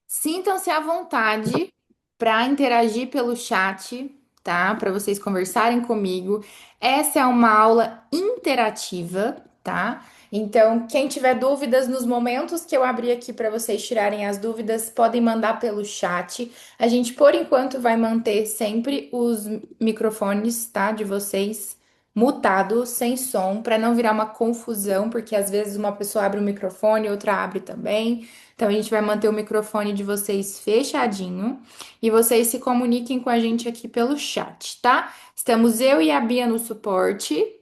Sintam-se à vontade para interagir pelo chat, tá? Para vocês conversarem comigo. Essa é uma aula interativa, tá? Então, quem tiver dúvidas nos momentos que eu abrir aqui para vocês tirarem as dúvidas, podem mandar pelo chat. A gente, por enquanto, vai manter sempre os microfones, tá? De vocês mutados, sem som, para não virar uma confusão, porque às vezes uma pessoa abre o microfone, outra abre também. Então, a gente vai manter o microfone de vocês fechadinho e vocês se comuniquem com a gente aqui pelo chat, tá? Estamos eu e a Bia no suporte.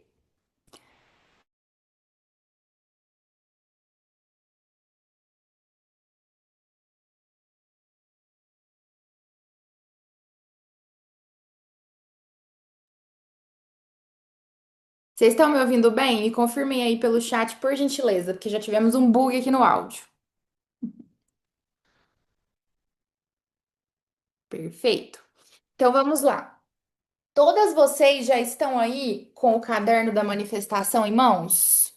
Vocês estão me ouvindo bem? Me confirmem aí pelo chat, por gentileza, porque já tivemos um bug aqui no áudio. Perfeito. Então, vamos lá. Todas vocês já estão aí com o caderno da manifestação em mãos?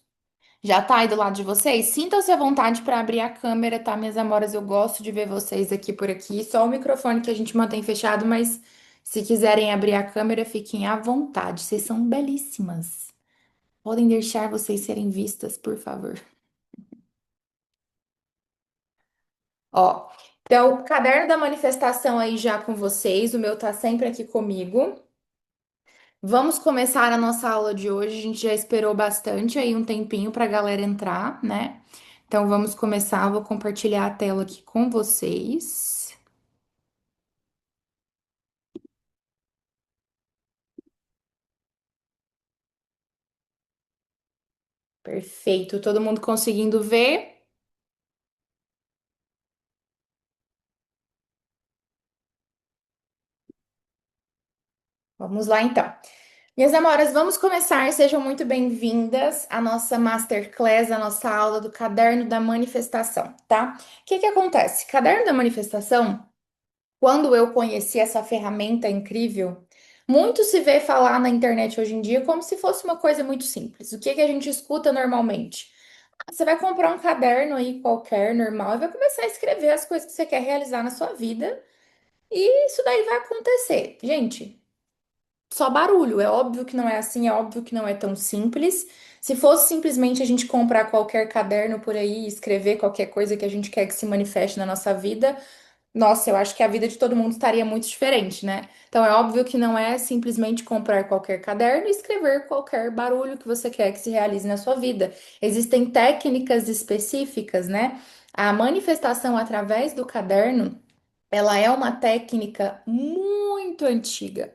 Já tá aí do lado de vocês? Sintam-se à vontade para abrir a câmera, tá, minhas amoras? Eu gosto de ver vocês aqui por aqui. Só o microfone que a gente mantém fechado, mas se quiserem abrir a câmera, fiquem à vontade. Vocês são belíssimas. Podem deixar vocês serem vistas, por favor. Ó, então, o caderno da manifestação aí já com vocês. O meu tá sempre aqui comigo. Vamos começar a nossa aula de hoje. A gente já esperou bastante aí um tempinho para a galera entrar, né? Então vamos começar. Vou compartilhar a tela aqui com vocês. Perfeito. Todo mundo conseguindo ver? Vamos lá então. Minhas amoras, vamos começar. Sejam muito bem-vindas à nossa masterclass, à nossa aula do Caderno da Manifestação, tá? O que que acontece? Caderno da Manifestação. Quando eu conheci essa ferramenta incrível, muito se vê falar na internet hoje em dia como se fosse uma coisa muito simples. O que que a gente escuta normalmente? Você vai comprar um caderno aí qualquer, normal, e vai começar a escrever as coisas que você quer realizar na sua vida, e isso daí vai acontecer. Gente, só barulho. É óbvio que não é assim, é óbvio que não é tão simples. Se fosse simplesmente a gente comprar qualquer caderno por aí e escrever qualquer coisa que a gente quer que se manifeste na nossa vida, nossa, eu acho que a vida de todo mundo estaria muito diferente, né? Então é óbvio que não é simplesmente comprar qualquer caderno e escrever qualquer barulho que você quer que se realize na sua vida. Existem técnicas específicas, né? A manifestação através do caderno, ela é uma técnica muito antiga,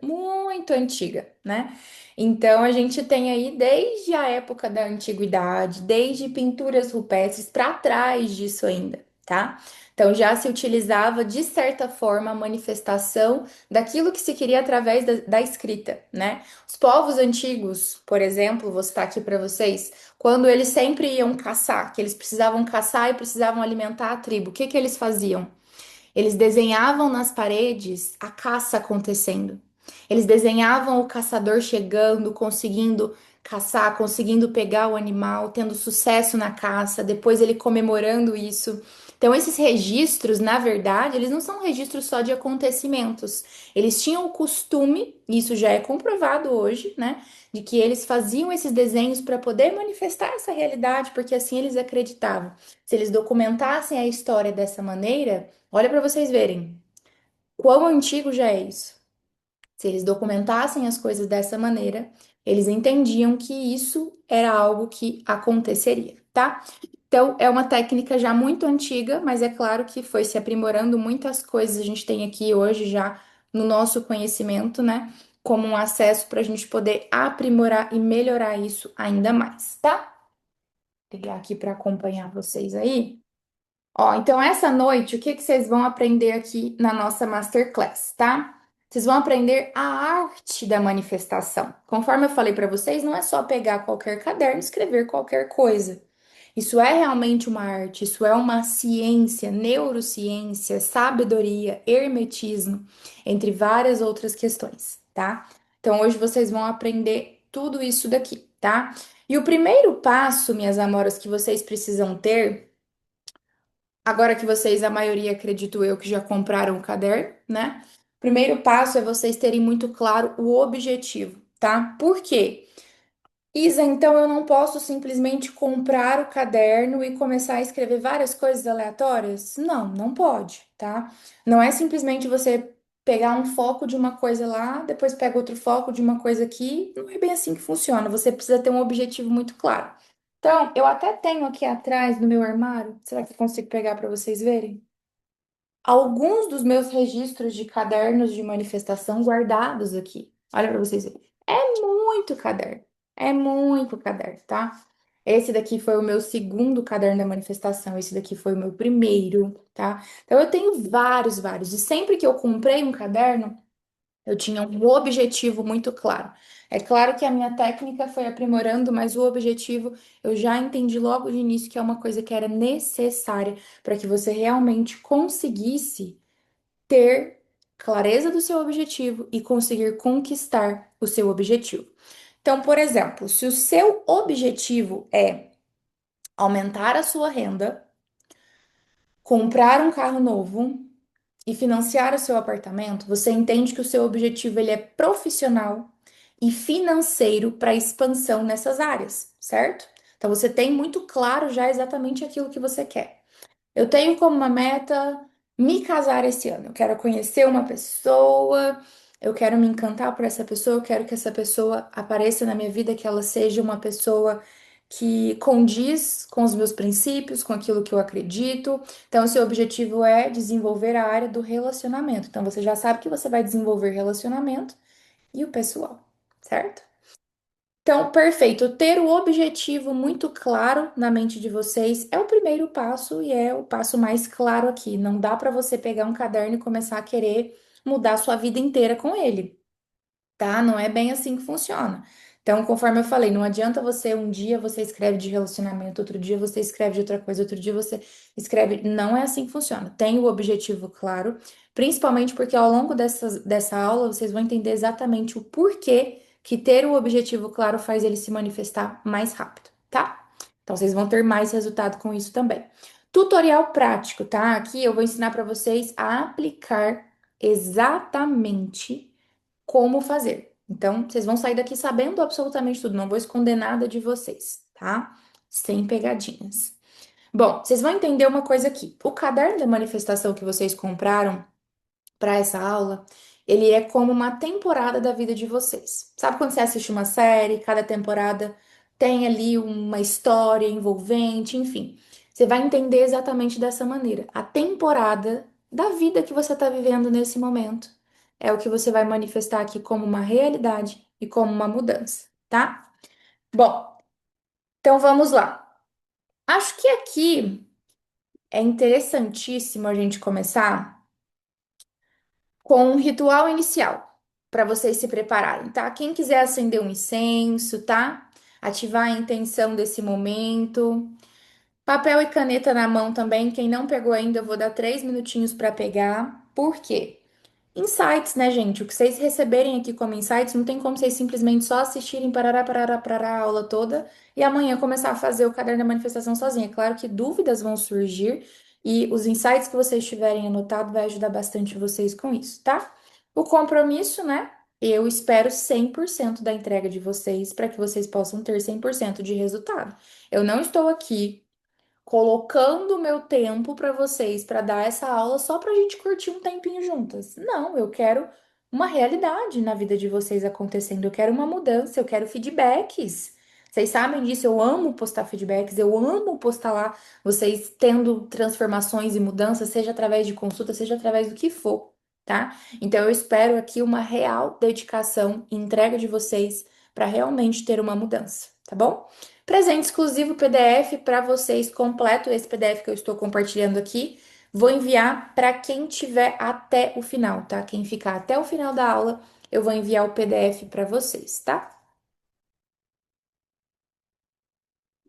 né? Então a gente tem aí desde a época da antiguidade, desde pinturas rupestres para trás disso ainda, tá? Então já se utilizava de certa forma a manifestação daquilo que se queria através da escrita, né? Os povos antigos, por exemplo, vou citar aqui para vocês, quando eles sempre iam caçar, que eles precisavam caçar e precisavam alimentar a tribo, o que que eles faziam? Eles desenhavam nas paredes a caça acontecendo. Eles desenhavam o caçador chegando, conseguindo caçar, conseguindo pegar o animal, tendo sucesso na caça, depois ele comemorando isso. Então, esses registros, na verdade, eles não são registros só de acontecimentos. Eles tinham o costume, e isso já é comprovado hoje, né, de que eles faziam esses desenhos para poder manifestar essa realidade, porque assim eles acreditavam. Se eles documentassem a história dessa maneira, olha para vocês verem quão antigo já é isso. Se eles documentassem as coisas dessa maneira, eles entendiam que isso era algo que aconteceria, tá? Então, é uma técnica já muito antiga, mas é claro que foi se aprimorando muitas coisas a gente tem aqui hoje já no nosso conhecimento, né? Como um acesso para a gente poder aprimorar e melhorar isso ainda mais, tá? Vou pegar aqui para acompanhar vocês aí. Ó, então essa noite, o que que vocês vão aprender aqui na nossa masterclass, tá? Vocês vão aprender a arte da manifestação. Conforme eu falei para vocês, não é só pegar qualquer caderno e escrever qualquer coisa. Isso é realmente uma arte, isso é uma ciência, neurociência, sabedoria, hermetismo, entre várias outras questões, tá? Então hoje vocês vão aprender tudo isso daqui, tá? E o primeiro passo, minhas amoras, que vocês precisam ter Agora que vocês, a maioria, acredito eu, que já compraram o caderno, né? Primeiro passo é vocês terem muito claro o objetivo, tá? Por quê? Isa, então eu não posso simplesmente comprar o caderno e começar a escrever várias coisas aleatórias? Não, não pode, tá? Não é simplesmente você pegar um foco de uma coisa lá, depois pega outro foco de uma coisa aqui. Não é bem assim que funciona. Você precisa ter um objetivo muito claro. Então, eu até tenho aqui atrás no meu armário. Será que eu consigo pegar para vocês verem? Alguns dos meus registros de cadernos de manifestação guardados aqui. Olha para vocês verem. É muito caderno. É muito caderno, tá? Esse daqui foi o meu segundo caderno da manifestação. Esse daqui foi o meu primeiro, tá? Então eu tenho vários, vários. E sempre que eu comprei um caderno, eu tinha um objetivo muito claro. É claro que a minha técnica foi aprimorando, mas o objetivo eu já entendi logo de início que é uma coisa que era necessária para que você realmente conseguisse ter clareza do seu objetivo e conseguir conquistar o seu objetivo. Então, por exemplo, se o seu objetivo é aumentar a sua renda, comprar um carro novo e financiar o seu apartamento, você entende que o seu objetivo ele é profissional e financeiro para expansão nessas áreas, certo? Então você tem muito claro já exatamente aquilo que você quer. Eu tenho como uma meta me casar esse ano. Eu quero conhecer uma pessoa, eu quero me encantar por essa pessoa, eu quero que essa pessoa apareça na minha vida, que ela seja uma pessoa que condiz com os meus princípios, com aquilo que eu acredito. Então, o seu objetivo é desenvolver a área do relacionamento. Então, você já sabe que você vai desenvolver relacionamento e o pessoal, certo? Então, perfeito. Ter o objetivo muito claro na mente de vocês é o primeiro passo e é o passo mais claro aqui. Não dá para você pegar um caderno e começar a querer mudar a sua vida inteira com ele, tá? Não é bem assim que funciona. Então, conforme eu falei, não adianta você um dia você escreve de relacionamento, outro dia você escreve de outra coisa, outro dia você escreve. Não é assim que funciona. Tem o objetivo claro, principalmente porque ao longo dessa aula vocês vão entender exatamente o porquê que ter o objetivo claro faz ele se manifestar mais rápido, tá? Então, vocês vão ter mais resultado com isso também. Tutorial prático, tá? Aqui eu vou ensinar para vocês a aplicar exatamente como fazer. Então, vocês vão sair daqui sabendo absolutamente tudo, não vou esconder nada de vocês, tá? Sem pegadinhas. Bom, vocês vão entender uma coisa aqui. O caderno da manifestação que vocês compraram para essa aula, ele é como uma temporada da vida de vocês. Sabe quando você assiste uma série, cada temporada tem ali uma história envolvente, enfim. Você vai entender exatamente dessa maneira. A temporada da vida que você está vivendo nesse momento é o que você vai manifestar aqui como uma realidade e como uma mudança, tá? Bom, então vamos lá. Acho que aqui é interessantíssimo a gente começar com um ritual inicial para vocês se prepararem, tá? Quem quiser acender um incenso, tá? Ativar a intenção desse momento. Papel e caneta na mão também. Quem não pegou ainda, eu vou dar 3 minutinhos para pegar. Por quê? Insights, né, gente? O que vocês receberem aqui como insights, não tem como vocês simplesmente só assistirem parará, parará, parará, a aula toda e amanhã começar a fazer o caderno da manifestação sozinha. É claro que dúvidas vão surgir e os insights que vocês tiverem anotado vai ajudar bastante vocês com isso, tá? O compromisso, né? Eu espero 100% da entrega de vocês para que vocês possam ter 100% de resultado. Eu não estou aqui colocando o meu tempo para vocês para dar essa aula só para a gente curtir um tempinho juntas. Não, eu quero uma realidade na vida de vocês acontecendo. Eu quero uma mudança, eu quero feedbacks. Vocês sabem disso, eu amo postar feedbacks, eu amo postar lá vocês tendo transformações e mudanças, seja através de consulta, seja através do que for, tá? Então eu espero aqui uma real dedicação e entrega de vocês para realmente ter uma mudança, tá bom? Presente exclusivo PDF para vocês, completo esse PDF que eu estou compartilhando aqui. Vou enviar para quem tiver até o final, tá? Quem ficar até o final da aula, eu vou enviar o PDF para vocês, tá?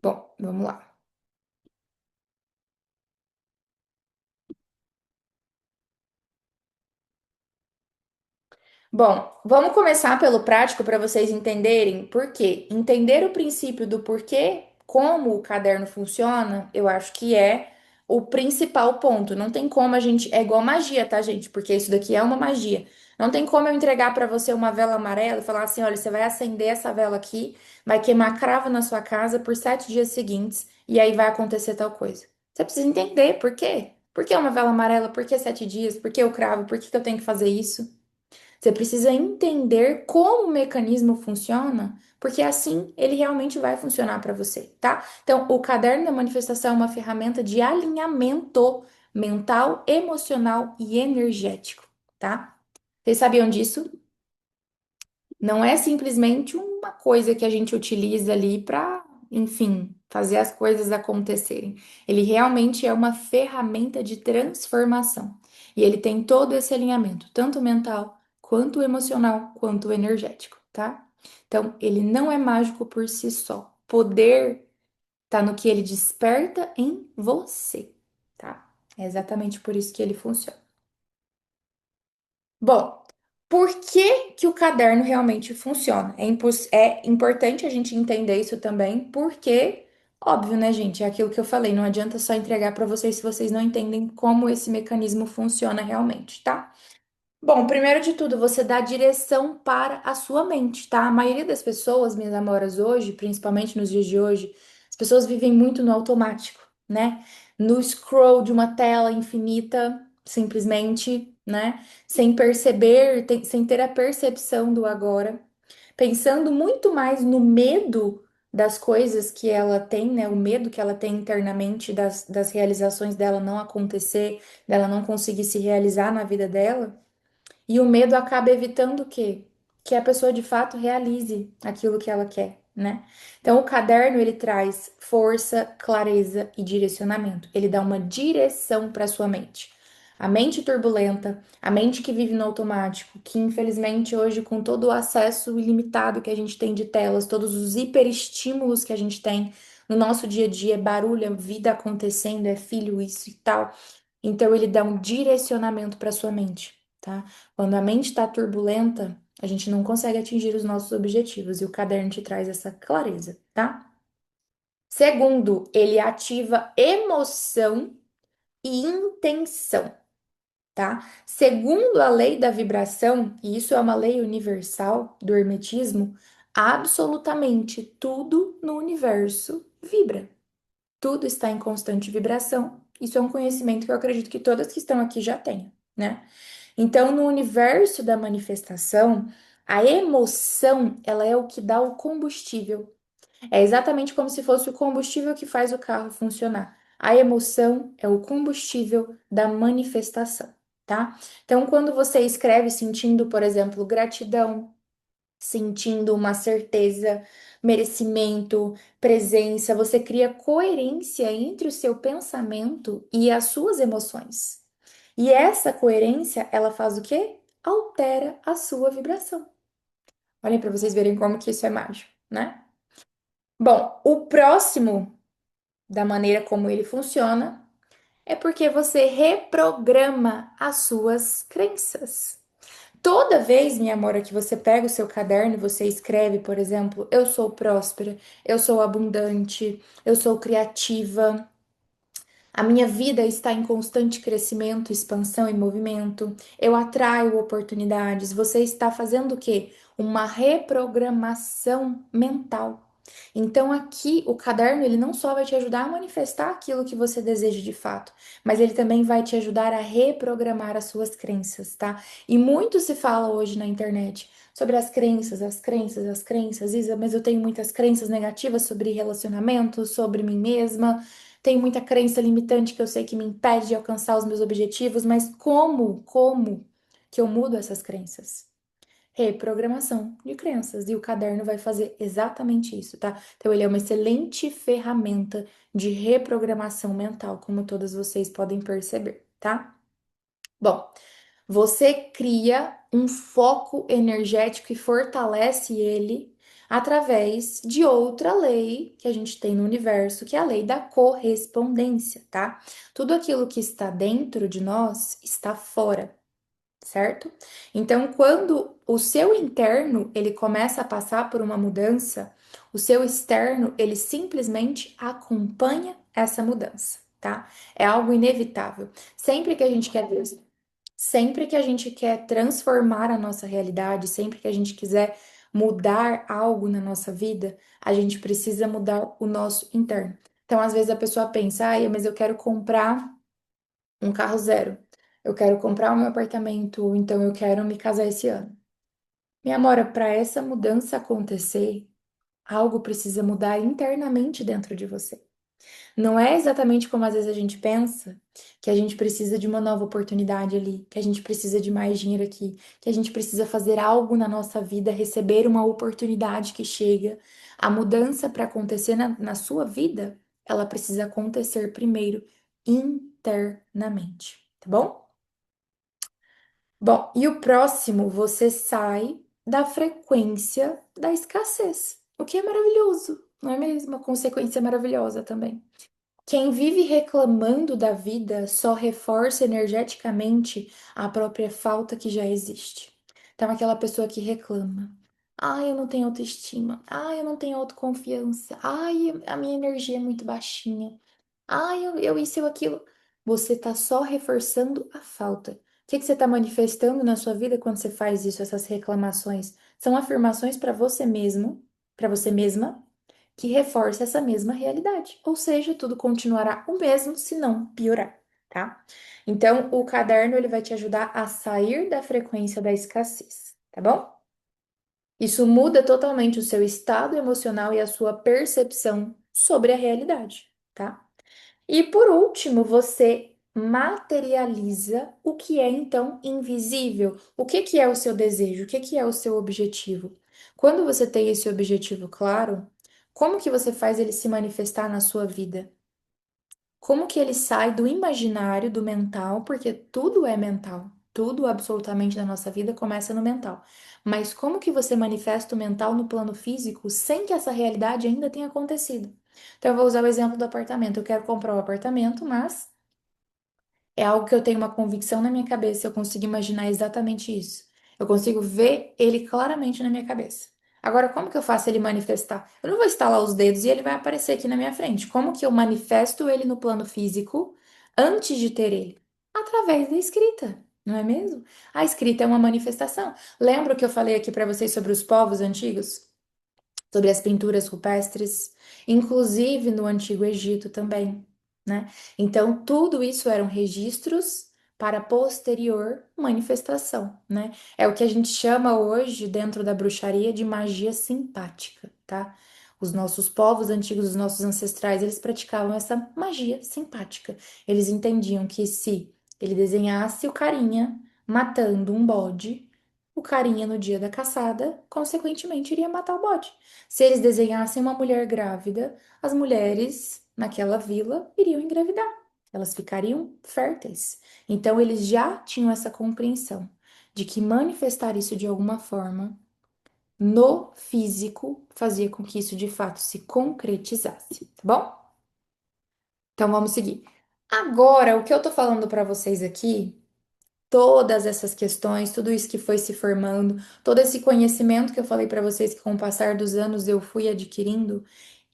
Bom, vamos lá. Bom, vamos começar pelo prático para vocês entenderem por quê. Entender o princípio do porquê, como o caderno funciona, eu acho que é o principal ponto. Não tem como a gente. É igual magia, tá, gente? Porque isso daqui é uma magia. Não tem como eu entregar pra você uma vela amarela e falar assim: olha, você vai acender essa vela aqui, vai queimar cravo na sua casa por 7 dias seguintes e aí vai acontecer tal coisa. Você precisa entender por quê. Por que uma vela amarela? Por que 7 dias? Por que o cravo? Por que que eu tenho que fazer isso? Você precisa entender como o mecanismo funciona, porque assim ele realmente vai funcionar para você, tá? Então, o caderno da manifestação é uma ferramenta de alinhamento mental, emocional e energético, tá? Vocês sabiam disso? Não é simplesmente uma coisa que a gente utiliza ali para, enfim, fazer as coisas acontecerem. Ele realmente é uma ferramenta de transformação. E ele tem todo esse alinhamento, tanto mental, quanto emocional, quanto energético, tá? Então, ele não é mágico por si só. Poder tá no que ele desperta em você, tá? É exatamente por isso que ele funciona. Bom, por que que o caderno realmente funciona? É importante a gente entender isso também, porque, óbvio, né, gente? É aquilo que eu falei, não adianta só entregar para vocês se vocês não entendem como esse mecanismo funciona realmente, tá? Bom, primeiro de tudo, você dá direção para a sua mente, tá? A maioria das pessoas, minhas amoras, hoje, principalmente nos dias de hoje, as pessoas vivem muito no automático, né? No scroll de uma tela infinita, simplesmente, né? Sem perceber, sem ter a percepção do agora, pensando muito mais no medo das coisas que ela tem, né? O medo que ela tem internamente das realizações dela não acontecer, dela não conseguir se realizar na vida dela. E o medo acaba evitando o quê? Que a pessoa de fato realize aquilo que ela quer, né? Então, o caderno ele traz força, clareza e direcionamento. Ele dá uma direção para sua mente. A mente turbulenta, a mente que vive no automático, que infelizmente hoje, com todo o acesso ilimitado que a gente tem de telas, todos os hiperestímulos que a gente tem no nosso dia a dia, é barulho, é vida acontecendo, é filho, isso e tal. Então, ele dá um direcionamento para sua mente, tá? Quando a mente está turbulenta, a gente não consegue atingir os nossos objetivos e o caderno te traz essa clareza, tá? Segundo, ele ativa emoção e intenção, tá? Segundo a lei da vibração, e isso é uma lei universal do hermetismo, absolutamente tudo no universo vibra. Tudo está em constante vibração. Isso é um conhecimento que eu acredito que todas que estão aqui já tenham, né? Então, no universo da manifestação, a emoção, ela é o que dá o combustível. É exatamente como se fosse o combustível que faz o carro funcionar. A emoção é o combustível da manifestação, tá? Então, quando você escreve sentindo, por exemplo, gratidão, sentindo uma certeza, merecimento, presença, você cria coerência entre o seu pensamento e as suas emoções. E essa coerência, ela faz o quê? Altera a sua vibração. Olhem para vocês verem como que isso é mágico, né? Bom, o próximo da maneira como ele funciona é porque você reprograma as suas crenças. Toda vez, minha amora, que você pega o seu caderno e você escreve, por exemplo, eu sou próspera, eu sou abundante, eu sou criativa, a minha vida está em constante crescimento, expansão e movimento. Eu atraio oportunidades. Você está fazendo o quê? Uma reprogramação mental. Então aqui o caderno ele não só vai te ajudar a manifestar aquilo que você deseja de fato, mas ele também vai te ajudar a reprogramar as suas crenças, tá? E muito se fala hoje na internet sobre as crenças, as crenças, as crenças, Isa, mas eu tenho muitas crenças negativas sobre relacionamentos, sobre mim mesma. Tenho muita crença limitante que eu sei que me impede de alcançar os meus objetivos, mas como que eu mudo essas crenças? Reprogramação de crenças. E o caderno vai fazer exatamente isso, tá? Então, ele é uma excelente ferramenta de reprogramação mental, como todas vocês podem perceber, tá? Bom, você cria um foco energético e fortalece ele através de outra lei que a gente tem no universo, que é a lei da correspondência, tá? Tudo aquilo que está dentro de nós está fora, certo? Então, quando o seu interno ele começa a passar por uma mudança, o seu externo ele simplesmente acompanha essa mudança. tá? É algo inevitável. Sempre que a gente quer Sempre que a gente quer transformar a nossa realidade, sempre que a gente quiser mudar algo na nossa vida, a gente precisa mudar o nosso interno. Então, às vezes a pessoa pensa, ai, mas eu quero comprar um carro zero. Eu quero comprar um meu apartamento, então eu quero me casar esse ano. Minha amora, para essa mudança acontecer, algo precisa mudar internamente dentro de você. Não é exatamente como às vezes a gente pensa, que a gente precisa de uma nova oportunidade ali, que a gente precisa de mais dinheiro aqui, que a gente precisa fazer algo na nossa vida, receber uma oportunidade que chega. A mudança para acontecer na sua vida, ela precisa acontecer primeiro internamente, tá bom? Bom, e o próximo, você sai da frequência da escassez, o que é maravilhoso, não é mesmo? Uma consequência maravilhosa também. Quem vive reclamando da vida só reforça energeticamente a própria falta que já existe. Então, aquela pessoa que reclama. Ai, eu não tenho autoestima. Ai, eu não tenho autoconfiança. Ai, a minha energia é muito baixinha. Ai, eu isso, eu aquilo. Você tá só reforçando a falta. O que que você está manifestando na sua vida quando você faz isso, essas reclamações? São afirmações para você mesmo, para você mesma, que reforça essa mesma realidade. Ou seja, tudo continuará o mesmo, se não piorar, tá? Então, o caderno ele vai te ajudar a sair da frequência da escassez, tá bom? Isso muda totalmente o seu estado emocional e a sua percepção sobre a realidade, tá? E por último, você materializa o que é então invisível. O que que é o seu desejo? O que que é o seu objetivo? Quando você tem esse objetivo claro, como que você faz ele se manifestar na sua vida? Como que ele sai do imaginário, do mental, porque tudo é mental. Tudo absolutamente na nossa vida começa no mental. Mas como que você manifesta o mental no plano físico sem que essa realidade ainda tenha acontecido? Então, eu vou usar o exemplo do apartamento. Eu quero comprar um apartamento, mas é algo que eu tenho uma convicção na minha cabeça, eu consigo imaginar exatamente isso. Eu consigo ver ele claramente na minha cabeça. Agora, como que eu faço ele manifestar? Eu não vou estalar os dedos e ele vai aparecer aqui na minha frente. Como que eu manifesto ele no plano físico antes de ter ele? Através da escrita, não é mesmo? A escrita é uma manifestação. Lembra que eu falei aqui para vocês sobre os povos antigos? Sobre as pinturas rupestres, inclusive no Antigo Egito também, né? Então, tudo isso eram registros para posterior manifestação, né? É o que a gente chama hoje, dentro da bruxaria, de magia simpática, tá? Os nossos povos antigos, os nossos ancestrais, eles praticavam essa magia simpática. Eles entendiam que se ele desenhasse o carinha matando um bode, o carinha no dia da caçada, consequentemente, iria matar o bode. Se eles desenhassem uma mulher grávida, as mulheres naquela vila iriam engravidar. Elas ficariam férteis. Então, eles já tinham essa compreensão de que manifestar isso de alguma forma no físico fazia com que isso de fato se concretizasse, tá bom? Então, vamos seguir. Agora, o que eu tô falando para vocês aqui, todas essas questões, tudo isso que foi se formando, todo esse conhecimento que eu falei para vocês que com o passar dos anos eu fui adquirindo,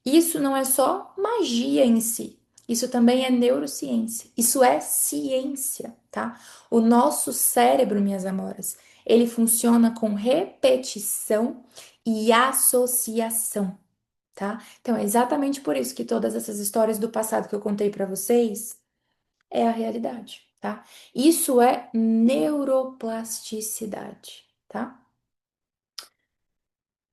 isso não é só magia em si. Isso também é neurociência. Isso é ciência, tá? O nosso cérebro, minhas amoras, ele funciona com repetição e associação, tá? Então é exatamente por isso que todas essas histórias do passado que eu contei para vocês é a realidade, tá? Isso é neuroplasticidade, tá?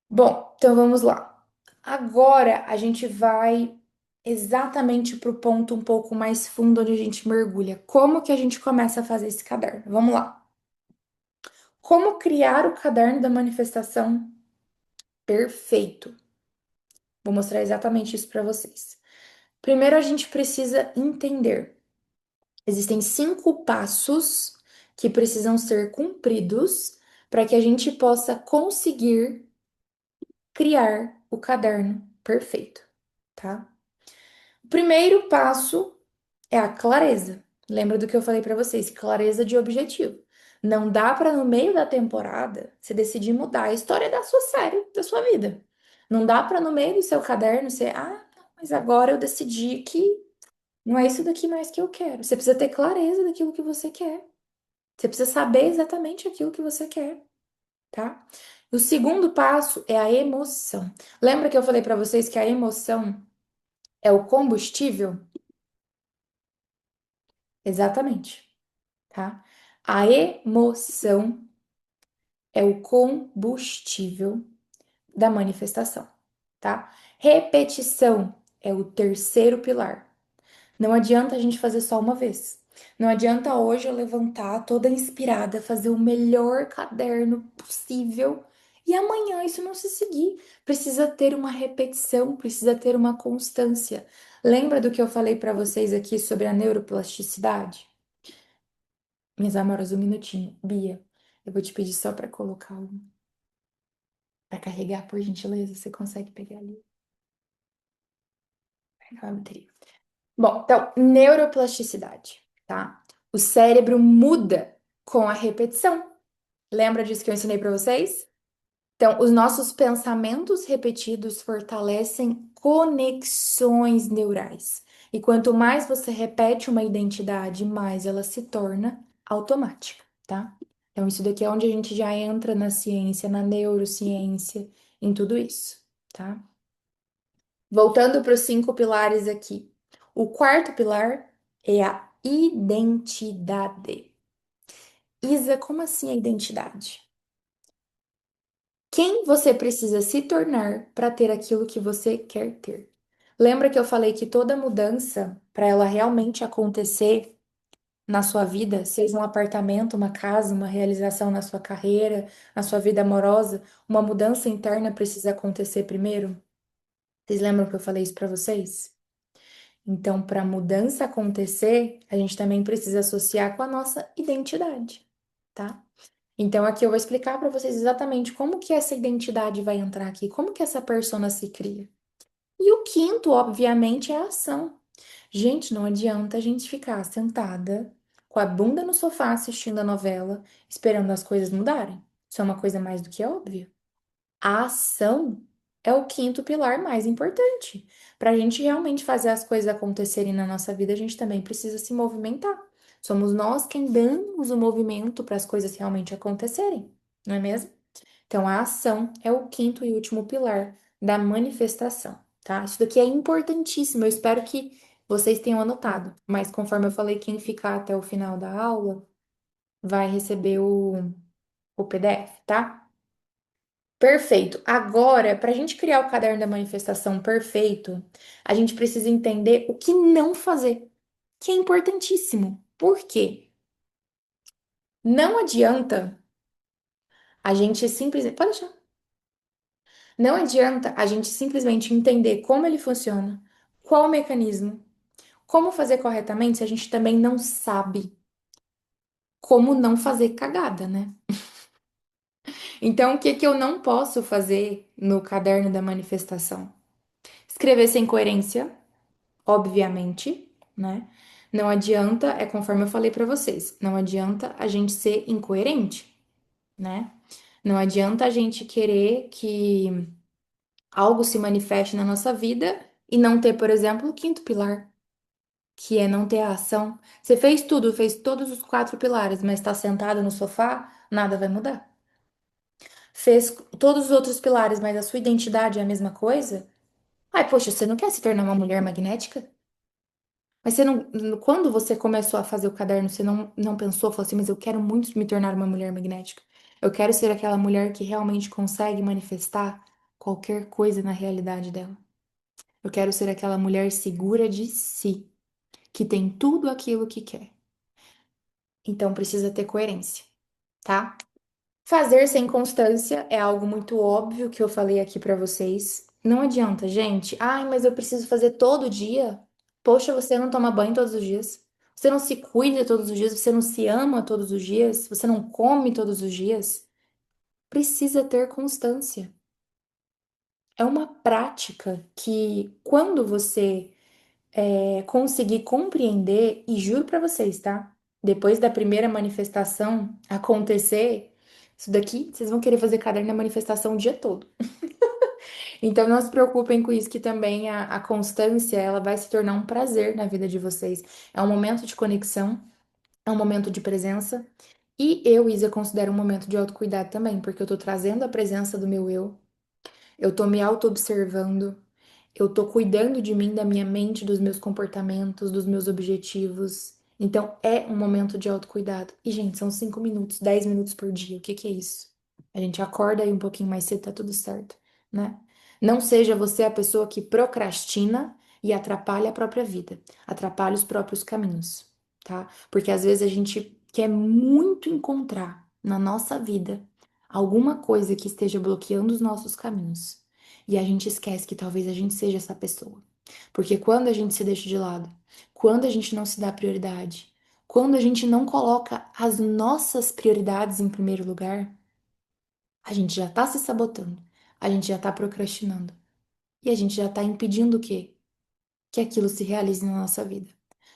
Bom, então vamos lá. Agora a gente vai exatamente para o ponto um pouco mais fundo onde a gente mergulha. Como que a gente começa a fazer esse caderno? Vamos lá. Como criar o caderno da manifestação perfeito? Vou mostrar exatamente isso para vocês. Primeiro a gente precisa entender. Existem 5 passos que precisam ser cumpridos para que a gente possa conseguir criar o caderno perfeito, tá? O primeiro passo é a clareza. Lembra do que eu falei pra vocês? Clareza de objetivo. Não dá pra no meio da temporada você decidir mudar a história da sua série, da sua vida. Não dá pra no meio do seu caderno você, ah, não, mas agora eu decidi que Não é isso daqui mais que eu quero. Você precisa ter clareza daquilo que você quer. Você precisa saber exatamente aquilo que você quer, tá? O segundo passo é a emoção. Lembra que eu falei para vocês que a emoção é o combustível? Exatamente, tá? A emoção é o combustível da manifestação, tá? Repetição é o terceiro pilar. Não adianta a gente fazer só uma vez. Não adianta hoje eu levantar toda inspirada, fazer o melhor caderno possível e amanhã isso não se seguir. Precisa ter uma repetição, precisa ter uma constância. Lembra do que eu falei para vocês aqui sobre a neuroplasticidade? Minhas amoras, um minutinho. Bia, eu vou te pedir só para colocar para carregar, por gentileza. Você consegue pegar ali? Pegar a bateria. Bom, então, neuroplasticidade, tá? O cérebro muda com a repetição. Lembra disso que eu ensinei para vocês? Então, os nossos pensamentos repetidos fortalecem conexões neurais. E quanto mais você repete uma identidade, mais ela se torna automática, tá? Então, isso daqui é onde a gente já entra na ciência, na neurociência, em tudo isso, tá? Voltando para os cinco pilares aqui. O quarto pilar é a identidade. Isa, como assim a identidade? Quem você precisa se tornar para ter aquilo que você quer ter? Lembra que eu falei que toda mudança, para ela realmente acontecer na sua vida, seja um apartamento, uma casa, uma realização na sua carreira, na sua vida amorosa, uma mudança interna precisa acontecer primeiro? Vocês lembram que eu falei isso para vocês? Então, para a mudança acontecer, a gente também precisa associar com a nossa identidade, tá? Então, aqui eu vou explicar para vocês exatamente como que essa identidade vai entrar aqui, como que essa persona se cria. E o quinto, obviamente, é a ação. Gente, não adianta a gente ficar sentada com a bunda no sofá assistindo a novela, esperando as coisas mudarem. Isso é uma coisa mais do que óbvia. A ação é o quinto pilar mais importante. Para a gente realmente fazer as coisas acontecerem na nossa vida, a gente também precisa se movimentar. Somos nós quem damos o movimento para as coisas realmente acontecerem, não é mesmo? Então, a ação é o quinto e último pilar da manifestação, tá? Isso daqui é importantíssimo. Eu espero que vocês tenham anotado. Mas, conforme eu falei, quem ficar até o final da aula vai receber o PDF, tá? Perfeito. Agora, para a gente criar o caderno da manifestação perfeito, a gente precisa entender o que não fazer, que é importantíssimo. Por quê? Não adianta a gente simplesmente. Pode deixar. Não adianta a gente simplesmente entender como ele funciona, qual o mecanismo, como fazer corretamente, se a gente também não sabe como não fazer cagada, né? Então, o que que eu não posso fazer no caderno da manifestação? Escrever sem coerência. Obviamente, né? Não adianta, é conforme eu falei pra vocês, não adianta a gente ser incoerente, né? Não adianta a gente querer que algo se manifeste na nossa vida e não ter, por exemplo, o quinto pilar, que é não ter a ação. Você fez tudo, fez todos os quatro pilares, mas está sentado no sofá, nada vai mudar. Fez todos os outros pilares, mas a sua identidade é a mesma coisa? Ai, poxa, você não quer se tornar uma mulher magnética? Mas você não, quando você começou a fazer o caderno, você não pensou, falou assim, mas eu quero muito me tornar uma mulher magnética. Eu quero ser aquela mulher que realmente consegue manifestar qualquer coisa na realidade dela. Eu quero ser aquela mulher segura de si, que tem tudo aquilo que quer. Então precisa ter coerência, tá? Fazer sem constância é algo muito óbvio que eu falei aqui pra vocês. Não adianta, gente. Ai, mas eu preciso fazer todo dia. Poxa, você não toma banho todos os dias. Você não se cuida todos os dias, você não se ama todos os dias, você não come todos os dias. Precisa ter constância. É uma prática que, quando você conseguir compreender, e juro pra vocês, tá? Depois da primeira manifestação acontecer, isso daqui, vocês vão querer fazer caderno da manifestação o dia todo. Então não se preocupem com isso, que também a constância, ela vai se tornar um prazer na vida de vocês. É um momento de conexão, é um momento de presença. E eu, Isa, considero um momento de autocuidado também, porque eu tô trazendo a presença do meu eu tô me auto-observando, eu tô cuidando de mim, da minha mente, dos meus comportamentos, dos meus objetivos. Então é um momento de autocuidado. E, gente, são 5 minutos, 10 minutos por dia. O que que é isso? A gente acorda aí um pouquinho mais cedo, tá tudo certo, né? Não seja você a pessoa que procrastina e atrapalha a própria vida, atrapalha os próprios caminhos, tá? Porque às vezes a gente quer muito encontrar na nossa vida alguma coisa que esteja bloqueando os nossos caminhos. E a gente esquece que talvez a gente seja essa pessoa. Porque quando a gente se deixa de lado, quando a gente não se dá prioridade, quando a gente não coloca as nossas prioridades em primeiro lugar, a gente já tá se sabotando, a gente já tá procrastinando e a gente já tá impedindo o quê? Que aquilo se realize na nossa vida.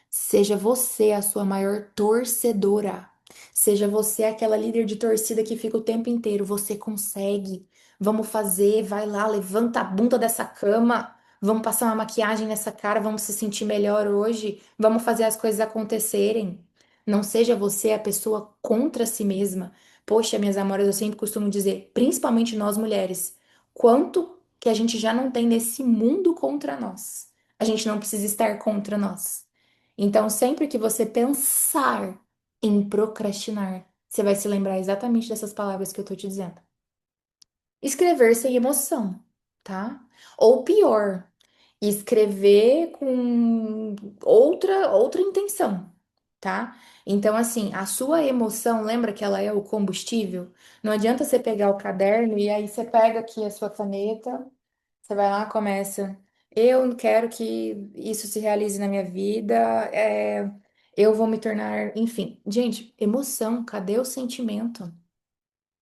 Seja você a sua maior torcedora. Seja você aquela líder de torcida que fica o tempo inteiro. Você consegue. Vamos fazer. Vai lá, levanta a bunda dessa cama. Vamos passar uma maquiagem nessa cara. Vamos se sentir melhor hoje. Vamos fazer as coisas acontecerem. Não seja você a pessoa contra si mesma. Poxa, minhas amoras, eu sempre costumo dizer, principalmente nós mulheres, quanto que a gente já não tem nesse mundo contra nós. A gente não precisa estar contra nós. Então, sempre que você pensar em procrastinar, você vai se lembrar exatamente dessas palavras que eu tô te dizendo. Escrever sem emoção, tá? Ou pior, escrever com outra intenção, tá? Então, assim, a sua emoção, lembra que ela é o combustível? Não adianta você pegar o caderno e aí você pega aqui a sua caneta, você vai lá, começa. Eu quero que isso se realize na minha vida. Eu vou me tornar, enfim. Gente, emoção, cadê o sentimento?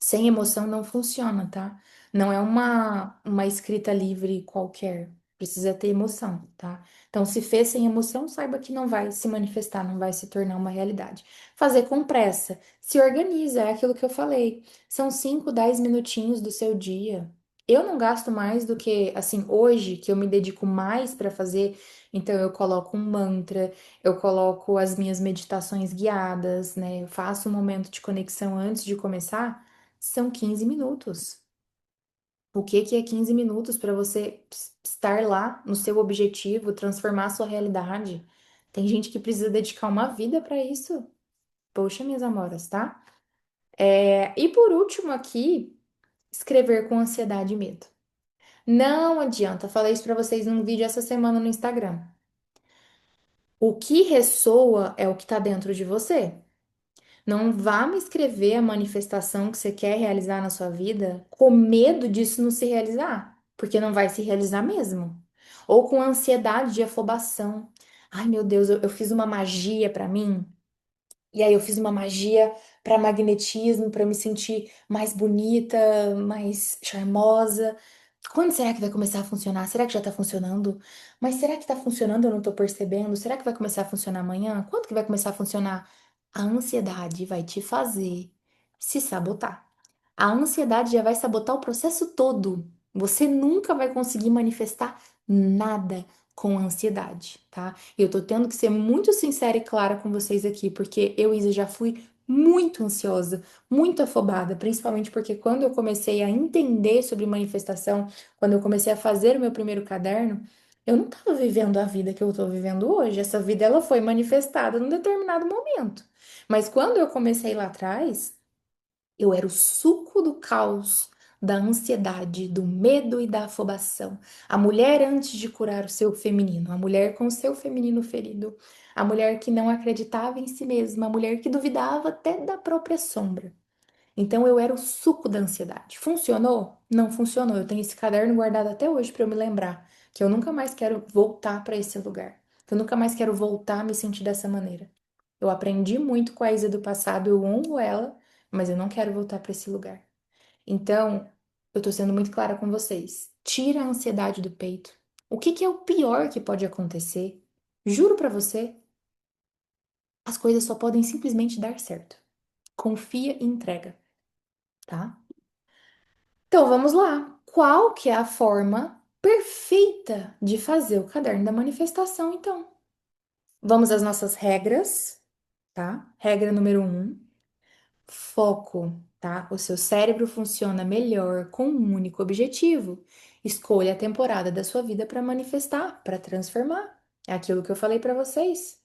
Sem emoção não funciona, tá? Não é uma escrita livre qualquer. Precisa ter emoção, tá? Então, se fez sem emoção, saiba que não vai se manifestar, não vai se tornar uma realidade. Fazer com pressa. Se organiza, é aquilo que eu falei. São 5, 10 minutinhos do seu dia. Eu não gasto mais do que, assim, hoje, que eu me dedico mais para fazer, então eu coloco um mantra, eu coloco as minhas meditações guiadas, né? Eu faço um momento de conexão antes de começar. São 15 minutos. O que que é 15 minutos para você estar lá no seu objetivo, transformar a sua realidade? Tem gente que precisa dedicar uma vida para isso. Poxa, minhas amoras, tá? E por último aqui, escrever com ansiedade e medo. Não adianta, falei isso para vocês num vídeo essa semana no Instagram. O que ressoa é o que tá dentro de você. Não vá me escrever a manifestação que você quer realizar na sua vida com medo disso não se realizar, porque não vai se realizar mesmo. Ou com ansiedade de afobação. Ai, meu Deus, eu fiz uma magia pra mim, e aí eu fiz uma magia para magnetismo, para me sentir mais bonita, mais charmosa. Quando será que vai começar a funcionar? Será que já tá funcionando? Mas será que tá funcionando? Eu não tô percebendo. Será que vai começar a funcionar amanhã? Quando que vai começar a funcionar? A ansiedade vai te fazer se sabotar. A ansiedade já vai sabotar o processo todo. Você nunca vai conseguir manifestar nada com ansiedade, tá? E eu tô tendo que ser muito sincera e clara com vocês aqui, porque eu, Isa, já fui muito ansiosa, muito afobada, principalmente porque quando eu comecei a entender sobre manifestação, quando eu comecei a fazer o meu primeiro caderno, eu não estava vivendo a vida que eu estou vivendo hoje. Essa vida ela foi manifestada num determinado momento. Mas quando eu comecei lá atrás, eu era o suco do caos, da ansiedade, do medo e da afobação. A mulher antes de curar o seu feminino, a mulher com o seu feminino ferido, a mulher que não acreditava em si mesma, a mulher que duvidava até da própria sombra. Então eu era o suco da ansiedade. Funcionou? Não funcionou. Eu tenho esse caderno guardado até hoje para eu me lembrar que eu nunca mais quero voltar para esse lugar. Que eu nunca mais quero voltar a me sentir dessa maneira. Eu aprendi muito com a Isa do passado, eu honro ela, mas eu não quero voltar para esse lugar. Então, eu tô sendo muito clara com vocês. Tira a ansiedade do peito. O que que é o pior que pode acontecer? Juro para você, as coisas só podem simplesmente dar certo. Confia e entrega, tá? Então vamos lá. Qual que é a forma perfeita de fazer o caderno da manifestação, então? Vamos às nossas regras, tá? Regra número um, foco, tá? O seu cérebro funciona melhor com um único objetivo. Escolha a temporada da sua vida para manifestar, para transformar. É aquilo que eu falei para vocês.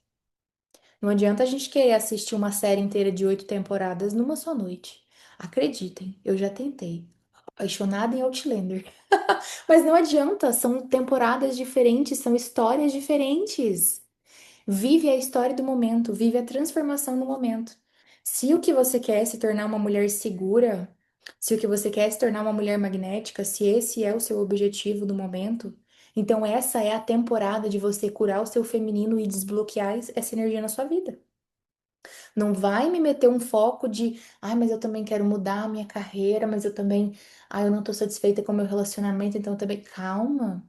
Não adianta a gente querer assistir uma série inteira de 8 temporadas numa só noite. Acreditem, eu já tentei. Apaixonada em Outlander. Mas não adianta, são temporadas diferentes, são histórias diferentes. Vive a história do momento, vive a transformação no momento. Se o que você quer é se tornar uma mulher segura, se o que você quer é se tornar uma mulher magnética, se esse é o seu objetivo do momento, então essa é a temporada de você curar o seu feminino e desbloquear essa energia na sua vida. Não vai me meter um foco de, ai, mas eu também quero mudar a minha carreira, mas eu também, ai, eu não tô satisfeita com o meu relacionamento, então eu também, calma.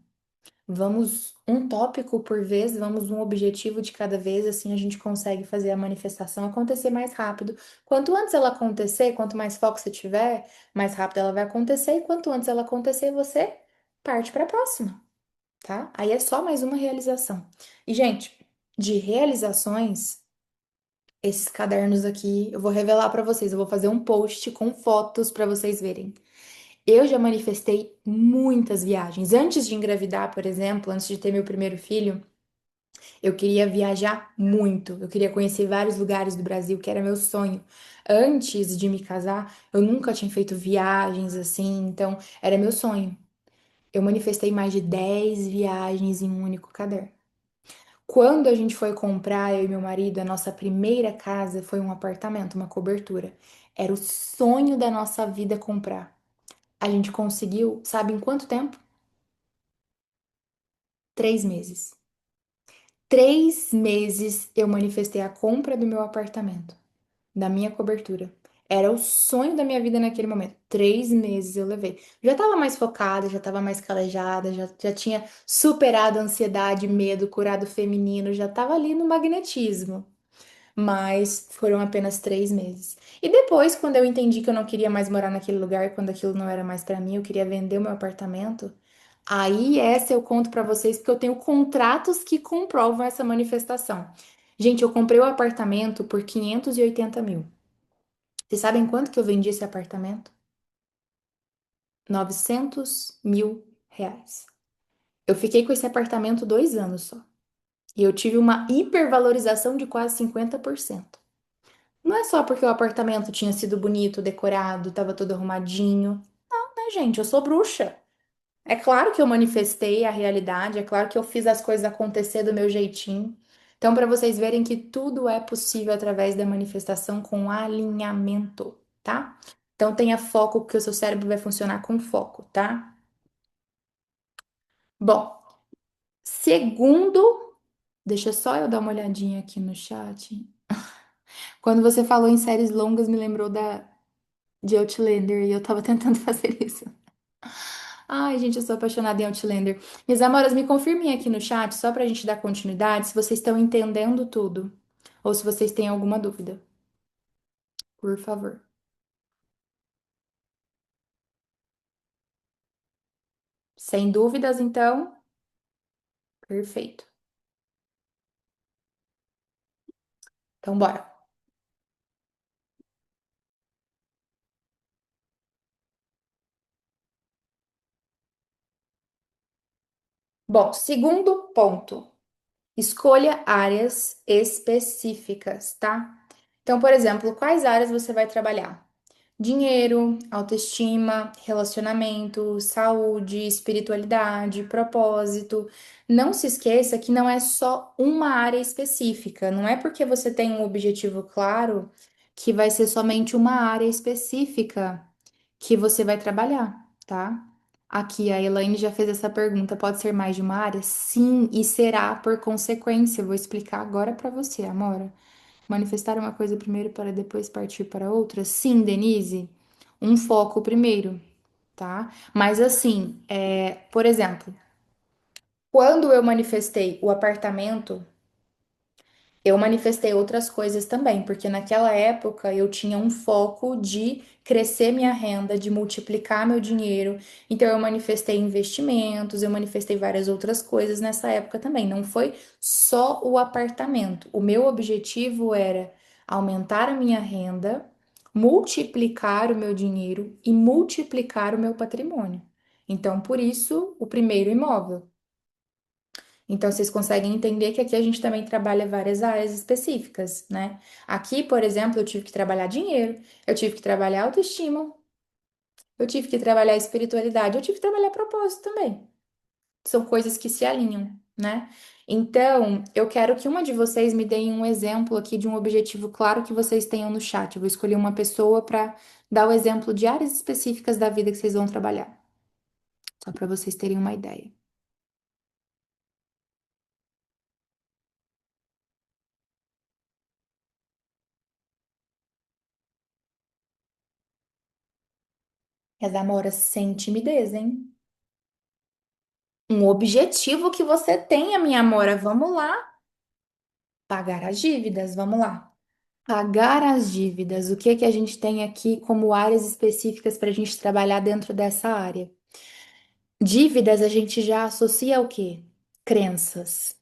Vamos um tópico por vez, vamos um objetivo de cada vez, assim a gente consegue fazer a manifestação acontecer mais rápido. Quanto antes ela acontecer, quanto mais foco você tiver, mais rápido ela vai acontecer, e quanto antes ela acontecer, você parte para a próxima, tá? Aí é só mais uma realização. E, gente, de realizações, esses cadernos aqui, eu vou revelar para vocês, eu vou fazer um post com fotos para vocês verem. Eu já manifestei muitas viagens. Antes de engravidar, por exemplo, antes de ter meu primeiro filho, eu queria viajar muito. Eu queria conhecer vários lugares do Brasil, que era meu sonho. Antes de me casar, eu nunca tinha feito viagens assim, então era meu sonho. Eu manifestei mais de 10 viagens em um único caderno. Quando a gente foi comprar, eu e meu marido, a nossa primeira casa foi um apartamento, uma cobertura. Era o sonho da nossa vida comprar. A gente conseguiu, sabe em quanto tempo? 3 meses. 3 meses eu manifestei a compra do meu apartamento, da minha cobertura. Era o sonho da minha vida naquele momento. 3 meses eu levei. Já tava mais focada, já tava mais calejada, já tinha superado a ansiedade, medo, curado o feminino, já tava ali no magnetismo. Mas foram apenas 3 meses. E depois, quando eu entendi que eu não queria mais morar naquele lugar, quando aquilo não era mais pra mim, eu queria vender o meu apartamento. Aí essa eu conto pra vocês porque eu tenho contratos que comprovam essa manifestação. Gente, eu comprei o apartamento por 580 mil. Vocês sabem quanto que eu vendi esse apartamento? 900 mil reais. Eu fiquei com esse apartamento 2 anos só. E eu tive uma hipervalorização de quase 50%. Não é só porque o apartamento tinha sido bonito, decorado, tava todo arrumadinho. Não, né, gente? Eu sou bruxa. É claro que eu manifestei a realidade, é claro que eu fiz as coisas acontecer do meu jeitinho. Então, para vocês verem que tudo é possível através da manifestação com alinhamento, tá? Então, tenha foco, porque o seu cérebro vai funcionar com foco, tá? Bom, segundo, deixa só eu dar uma olhadinha aqui no chat. Quando você falou em séries longas, me lembrou de Outlander e eu tava tentando fazer isso. Ai, gente, eu sou apaixonada em Outlander. Minhas amoras, me confirmem aqui no chat, só pra gente dar continuidade, se vocês estão entendendo tudo. Ou se vocês têm alguma dúvida. Por favor. Sem dúvidas, então? Perfeito. Então, bora. Bom, segundo ponto. Escolha áreas específicas, tá? Então, por exemplo, quais áreas você vai trabalhar? Dinheiro, autoestima, relacionamento, saúde, espiritualidade, propósito. Não se esqueça que não é só uma área específica. Não é porque você tem um objetivo claro que vai ser somente uma área específica que você vai trabalhar, tá? Aqui a Elaine já fez essa pergunta. Pode ser mais de uma área? Sim, e será por consequência. Eu vou explicar agora para você, Amora. Manifestar uma coisa primeiro para depois partir para outra? Sim, Denise. Um foco primeiro, tá? Mas assim, por exemplo, quando eu manifestei o apartamento, eu manifestei outras coisas também, porque naquela época eu tinha um foco de crescer minha renda, de multiplicar meu dinheiro. Então eu manifestei investimentos, eu manifestei várias outras coisas nessa época também. Não foi só o apartamento. O meu objetivo era aumentar a minha renda, multiplicar o meu dinheiro e multiplicar o meu patrimônio. Então, por isso, o primeiro imóvel. Então, vocês conseguem entender que aqui a gente também trabalha várias áreas específicas, né? Aqui, por exemplo, eu tive que trabalhar dinheiro, eu tive que trabalhar autoestima, eu tive que trabalhar espiritualidade, eu tive que trabalhar propósito também. São coisas que se alinham, né? Então, eu quero que uma de vocês me deem um exemplo aqui de um objetivo claro que vocês tenham no chat. Eu vou escolher uma pessoa para dar o exemplo de áreas específicas da vida que vocês vão trabalhar, só para vocês terem uma ideia. Mas, Amora, sem timidez, hein? Um objetivo que você tenha, minha amora. Vamos lá. Pagar as dívidas, vamos lá. Pagar as dívidas. O que que a gente tem aqui como áreas específicas para a gente trabalhar dentro dessa área? Dívidas a gente já associa ao quê? Crenças,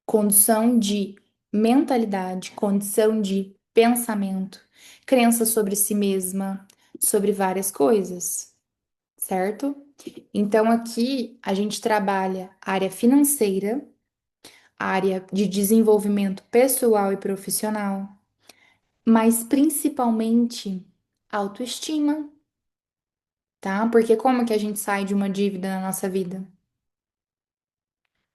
condição de mentalidade, condição de pensamento, crença sobre si mesma, sobre várias coisas, certo? Então aqui a gente trabalha a área financeira, área de desenvolvimento pessoal e profissional, mas principalmente autoestima, tá? Porque como que a gente sai de uma dívida na nossa vida?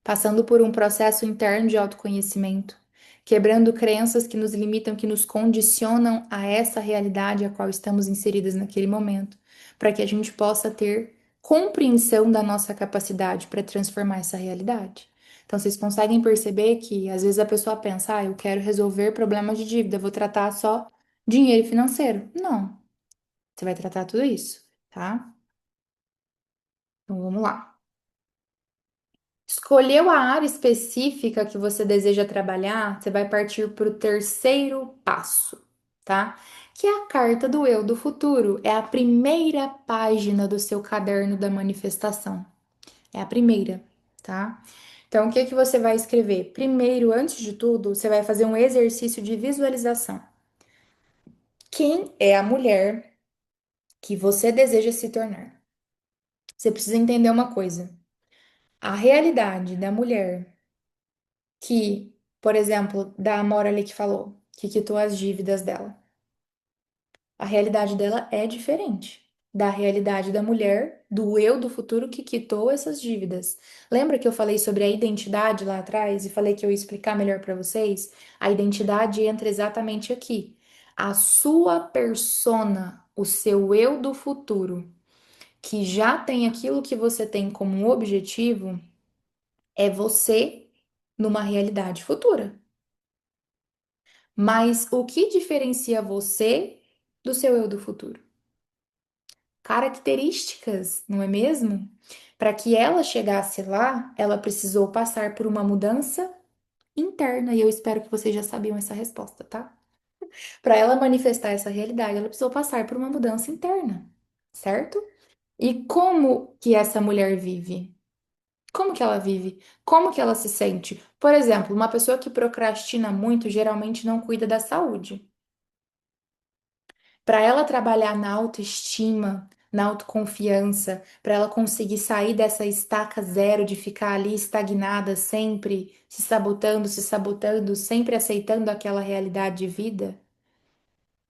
Passando por um processo interno de autoconhecimento, quebrando crenças que nos limitam, que nos condicionam a essa realidade a qual estamos inseridas naquele momento, para que a gente possa ter compreensão da nossa capacidade para transformar essa realidade. Então, vocês conseguem perceber que às vezes a pessoa pensa, ah, eu quero resolver problemas de dívida, eu vou tratar só dinheiro financeiro. Não, você vai tratar tudo isso, tá? Então, vamos lá. Escolheu a área específica que você deseja trabalhar, você vai partir para o terceiro passo, tá? Que é a carta do eu do futuro. É a primeira página do seu caderno da manifestação. É a primeira, tá? Então, o que que você vai escrever? Primeiro, antes de tudo, você vai fazer um exercício de visualização. Quem é a mulher que você deseja se tornar? Você precisa entender uma coisa. A realidade da mulher que, por exemplo, da Amora ali que falou, que quitou as dívidas dela. A realidade dela é diferente da realidade da mulher, do eu do futuro que quitou essas dívidas. Lembra que eu falei sobre a identidade lá atrás e falei que eu ia explicar melhor para vocês? A identidade entra exatamente aqui. A sua persona, o seu eu do futuro, que já tem aquilo que você tem como um objetivo, é você numa realidade futura. Mas o que diferencia você do seu eu do futuro? Características, não é mesmo? Para que ela chegasse lá, ela precisou passar por uma mudança interna, e eu espero que vocês já sabiam essa resposta, tá? Para ela manifestar essa realidade, ela precisou passar por uma mudança interna, certo? E como que essa mulher vive? Como que ela vive? Como que ela se sente? Por exemplo, uma pessoa que procrastina muito geralmente não cuida da saúde. Para ela trabalhar na autoestima, na autoconfiança, para ela conseguir sair dessa estaca zero de ficar ali estagnada sempre, se sabotando, sempre aceitando aquela realidade de vida,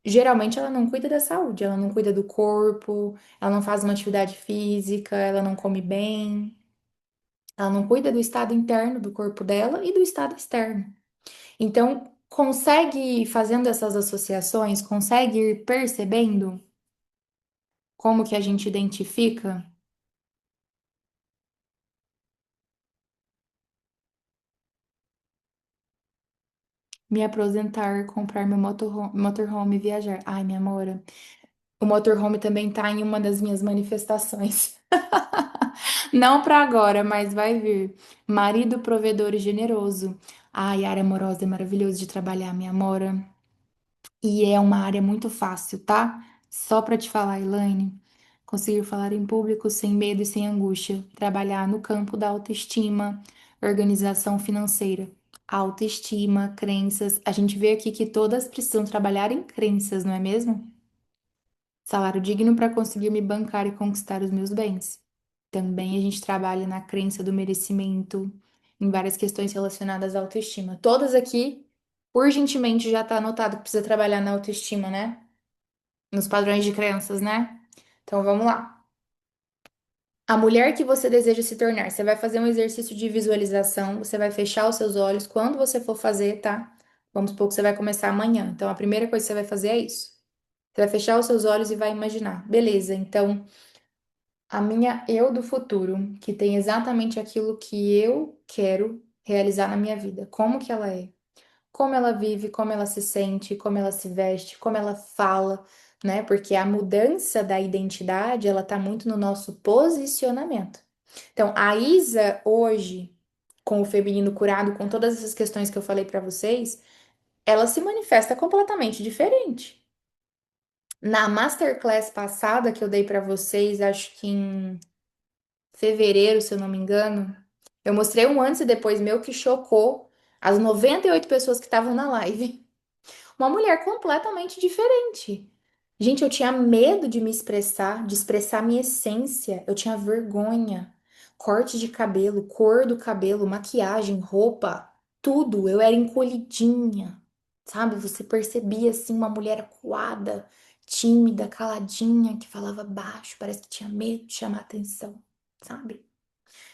geralmente ela não cuida da saúde, ela não cuida do corpo, ela não faz uma atividade física, ela não come bem, ela não cuida do estado interno do corpo dela e do estado externo. Então, consegue ir fazendo essas associações, consegue ir percebendo como que a gente identifica? Me aposentar, comprar meu motorhome e viajar. Ai, minha amora, o motorhome também tá em uma das minhas manifestações. Não para agora, mas vai vir. Marido provedor e generoso. Ai, a área amorosa é maravilhoso de trabalhar, minha amora. E é uma área muito fácil, tá? Só pra te falar, Elaine, conseguir falar em público sem medo e sem angústia, trabalhar no campo da autoestima, organização financeira, autoestima, crenças. A gente vê aqui que todas precisam trabalhar em crenças, não é mesmo? Salário digno para conseguir me bancar e conquistar os meus bens. Também a gente trabalha na crença do merecimento, em várias questões relacionadas à autoestima. Todas aqui, urgentemente, já está anotado que precisa trabalhar na autoestima, né? Nos padrões de crenças, né? Então vamos lá. A mulher que você deseja se tornar, você vai fazer um exercício de visualização, você vai fechar os seus olhos quando você for fazer, tá? Vamos supor que você vai começar amanhã. Então a primeira coisa que você vai fazer é isso. Você vai fechar os seus olhos e vai imaginar. Beleza, então a minha eu do futuro, que tem exatamente aquilo que eu quero realizar na minha vida. Como que ela é? Como ela vive, como ela se sente, como ela se veste, como ela fala, né? Porque a mudança da identidade, ela tá muito no nosso posicionamento. Então, a Isa hoje, com o feminino curado, com todas essas questões que eu falei pra vocês, ela se manifesta completamente diferente. Na masterclass passada que eu dei pra vocês, acho que em fevereiro, se eu não me engano, eu mostrei um antes e depois meu que chocou as 98 pessoas que estavam na live. Uma mulher completamente diferente. Gente, eu tinha medo de me expressar, de expressar minha essência. Eu tinha vergonha. Corte de cabelo, cor do cabelo, maquiagem, roupa, tudo. Eu era encolhidinha, sabe? Você percebia assim uma mulher acuada, tímida, caladinha, que falava baixo, parece que tinha medo de chamar atenção, sabe?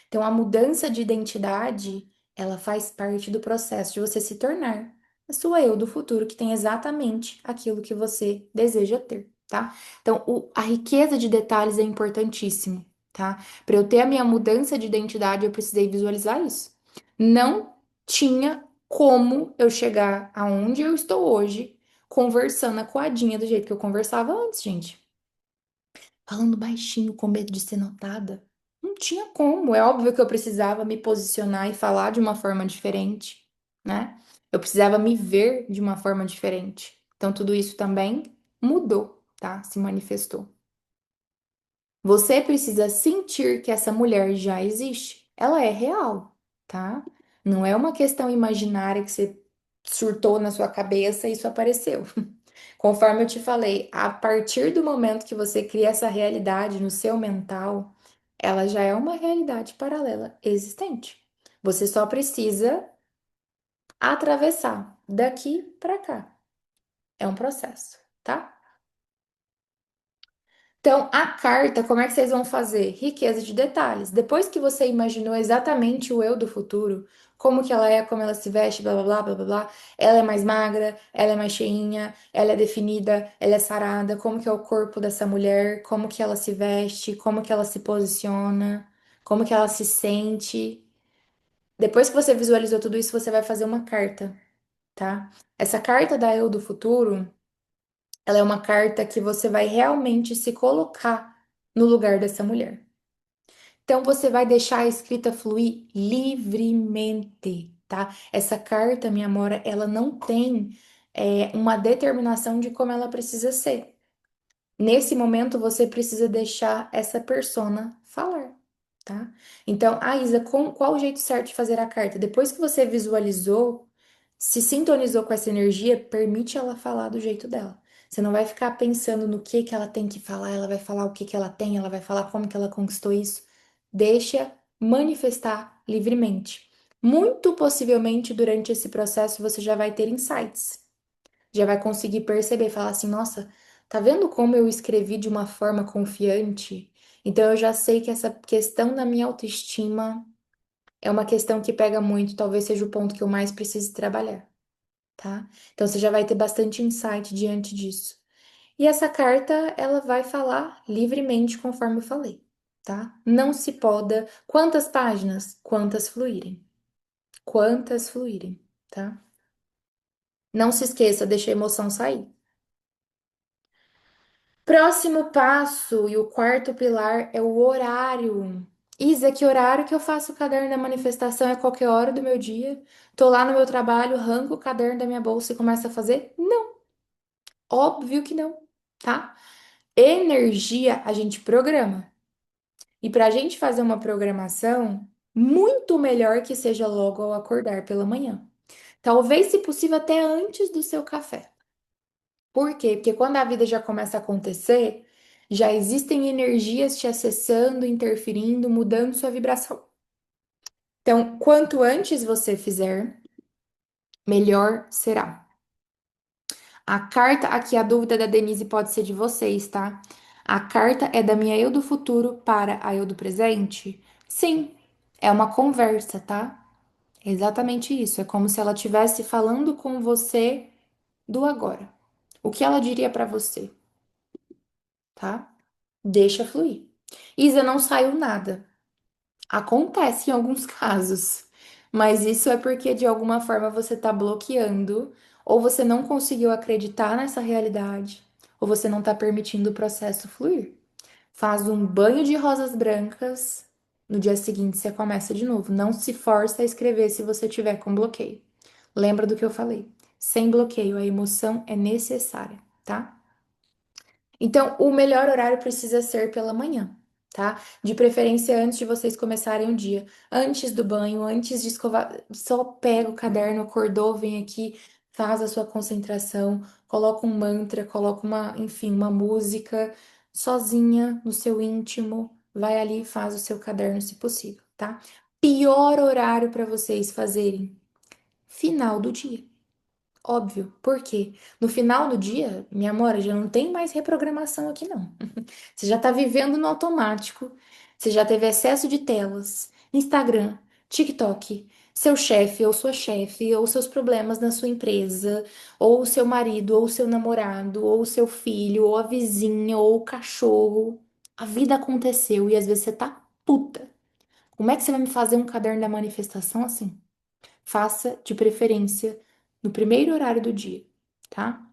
Então, a mudança de identidade, ela faz parte do processo de você se tornar a sua eu do futuro, que tem exatamente aquilo que você deseja ter, tá? Então, a riqueza de detalhes é importantíssimo, tá? Para eu ter a minha mudança de identidade, eu precisei visualizar isso. Não tinha como eu chegar aonde eu estou hoje, conversando acuadinha do jeito que eu conversava antes, gente, falando baixinho, com medo de ser notada. Não tinha como. É óbvio que eu precisava me posicionar e falar de uma forma diferente, né? Eu precisava me ver de uma forma diferente. Então, tudo isso também mudou, tá? Se manifestou. Você precisa sentir que essa mulher já existe. Ela é real, tá? Não é uma questão imaginária que você surtou na sua cabeça e isso apareceu. Conforme eu te falei, a partir do momento que você cria essa realidade no seu mental, ela já é uma realidade paralela existente. Você só precisa atravessar daqui para cá. É um processo, tá? Então, a carta, como é que vocês vão fazer? Riqueza de detalhes. Depois que você imaginou exatamente o eu do futuro, como que ela é, como ela se veste, blá blá blá blá blá, blá, ela é mais magra, ela é mais cheinha, ela é definida, ela é sarada, como que é o corpo dessa mulher, como que ela se veste, como que ela se posiciona, como que ela se sente. Depois que você visualizou tudo isso, você vai fazer uma carta, tá? Essa carta da eu do futuro ela é uma carta que você vai realmente se colocar no lugar dessa mulher. Então você vai deixar a escrita fluir livremente, tá? Essa carta, minha amora, ela não tem uma determinação de como ela precisa ser. Nesse momento você precisa deixar essa persona falar, tá? Então, Isa, qual o jeito certo de fazer a carta? Depois que você visualizou, se sintonizou com essa energia, permite ela falar do jeito dela. Você não vai ficar pensando no que ela tem que falar, ela vai falar o que ela tem, ela vai falar como que ela conquistou isso. Deixa manifestar livremente. Muito possivelmente durante esse processo você já vai ter insights, já vai conseguir perceber, falar assim, nossa, tá vendo como eu escrevi de uma forma confiante? Então eu já sei que essa questão da minha autoestima é uma questão que pega muito, talvez seja o ponto que eu mais precise trabalhar, tá? Então você já vai ter bastante insight diante disso. E essa carta, ela vai falar livremente conforme eu falei, tá? Não se poda. Quantas páginas? Quantas fluírem. Quantas fluírem, tá? Não se esqueça, deixa a emoção sair. Próximo passo e o quarto pilar é o horário. Isa, que horário que eu faço o caderno da manifestação? É qualquer hora do meu dia? Tô lá no meu trabalho, arranco o caderno da minha bolsa e começo a fazer? Não, óbvio que não, tá? Energia a gente programa. E para a gente fazer uma programação, muito melhor que seja logo ao acordar pela manhã. Talvez, se possível, até antes do seu café. Por quê? Porque quando a vida já começa a acontecer, já existem energias te acessando, interferindo, mudando sua vibração. Então, quanto antes você fizer, melhor será. A carta, aqui a dúvida da Denise pode ser de vocês, tá? A carta é da minha eu do futuro para a eu do presente? Sim, é uma conversa, tá? É exatamente isso. É como se ela estivesse falando com você do agora. O que ela diria pra você, tá? Deixa fluir. Isa, não saiu nada. Acontece em alguns casos, mas isso é porque de alguma forma você tá bloqueando, ou você não conseguiu acreditar nessa realidade, ou você não tá permitindo o processo fluir. Faz um banho de rosas brancas, no dia seguinte você começa de novo. Não se força a escrever se você tiver com bloqueio. Lembra do que eu falei? Sem bloqueio, a emoção é necessária, tá? Então, o melhor horário precisa ser pela manhã, tá? De preferência antes de vocês começarem o dia, antes do banho, antes de escovar, só pega o caderno, acordou, vem aqui, faz a sua concentração, coloca um mantra, coloca uma, enfim, uma música sozinha no seu íntimo, vai ali e faz o seu caderno se possível, tá? Pior horário para vocês fazerem final do dia. Óbvio, por quê? No final do dia, minha amora, já não tem mais reprogramação aqui, não. Você já tá vivendo no automático, você já teve excesso de telas, Instagram, TikTok, seu chefe ou sua chefe, ou seus problemas na sua empresa, ou o seu marido, ou o seu namorado, ou o seu filho, ou a vizinha, ou o cachorro. A vida aconteceu e às vezes você tá puta. Como é que você vai me fazer um caderno da manifestação assim? Faça de preferência no primeiro horário do dia, tá?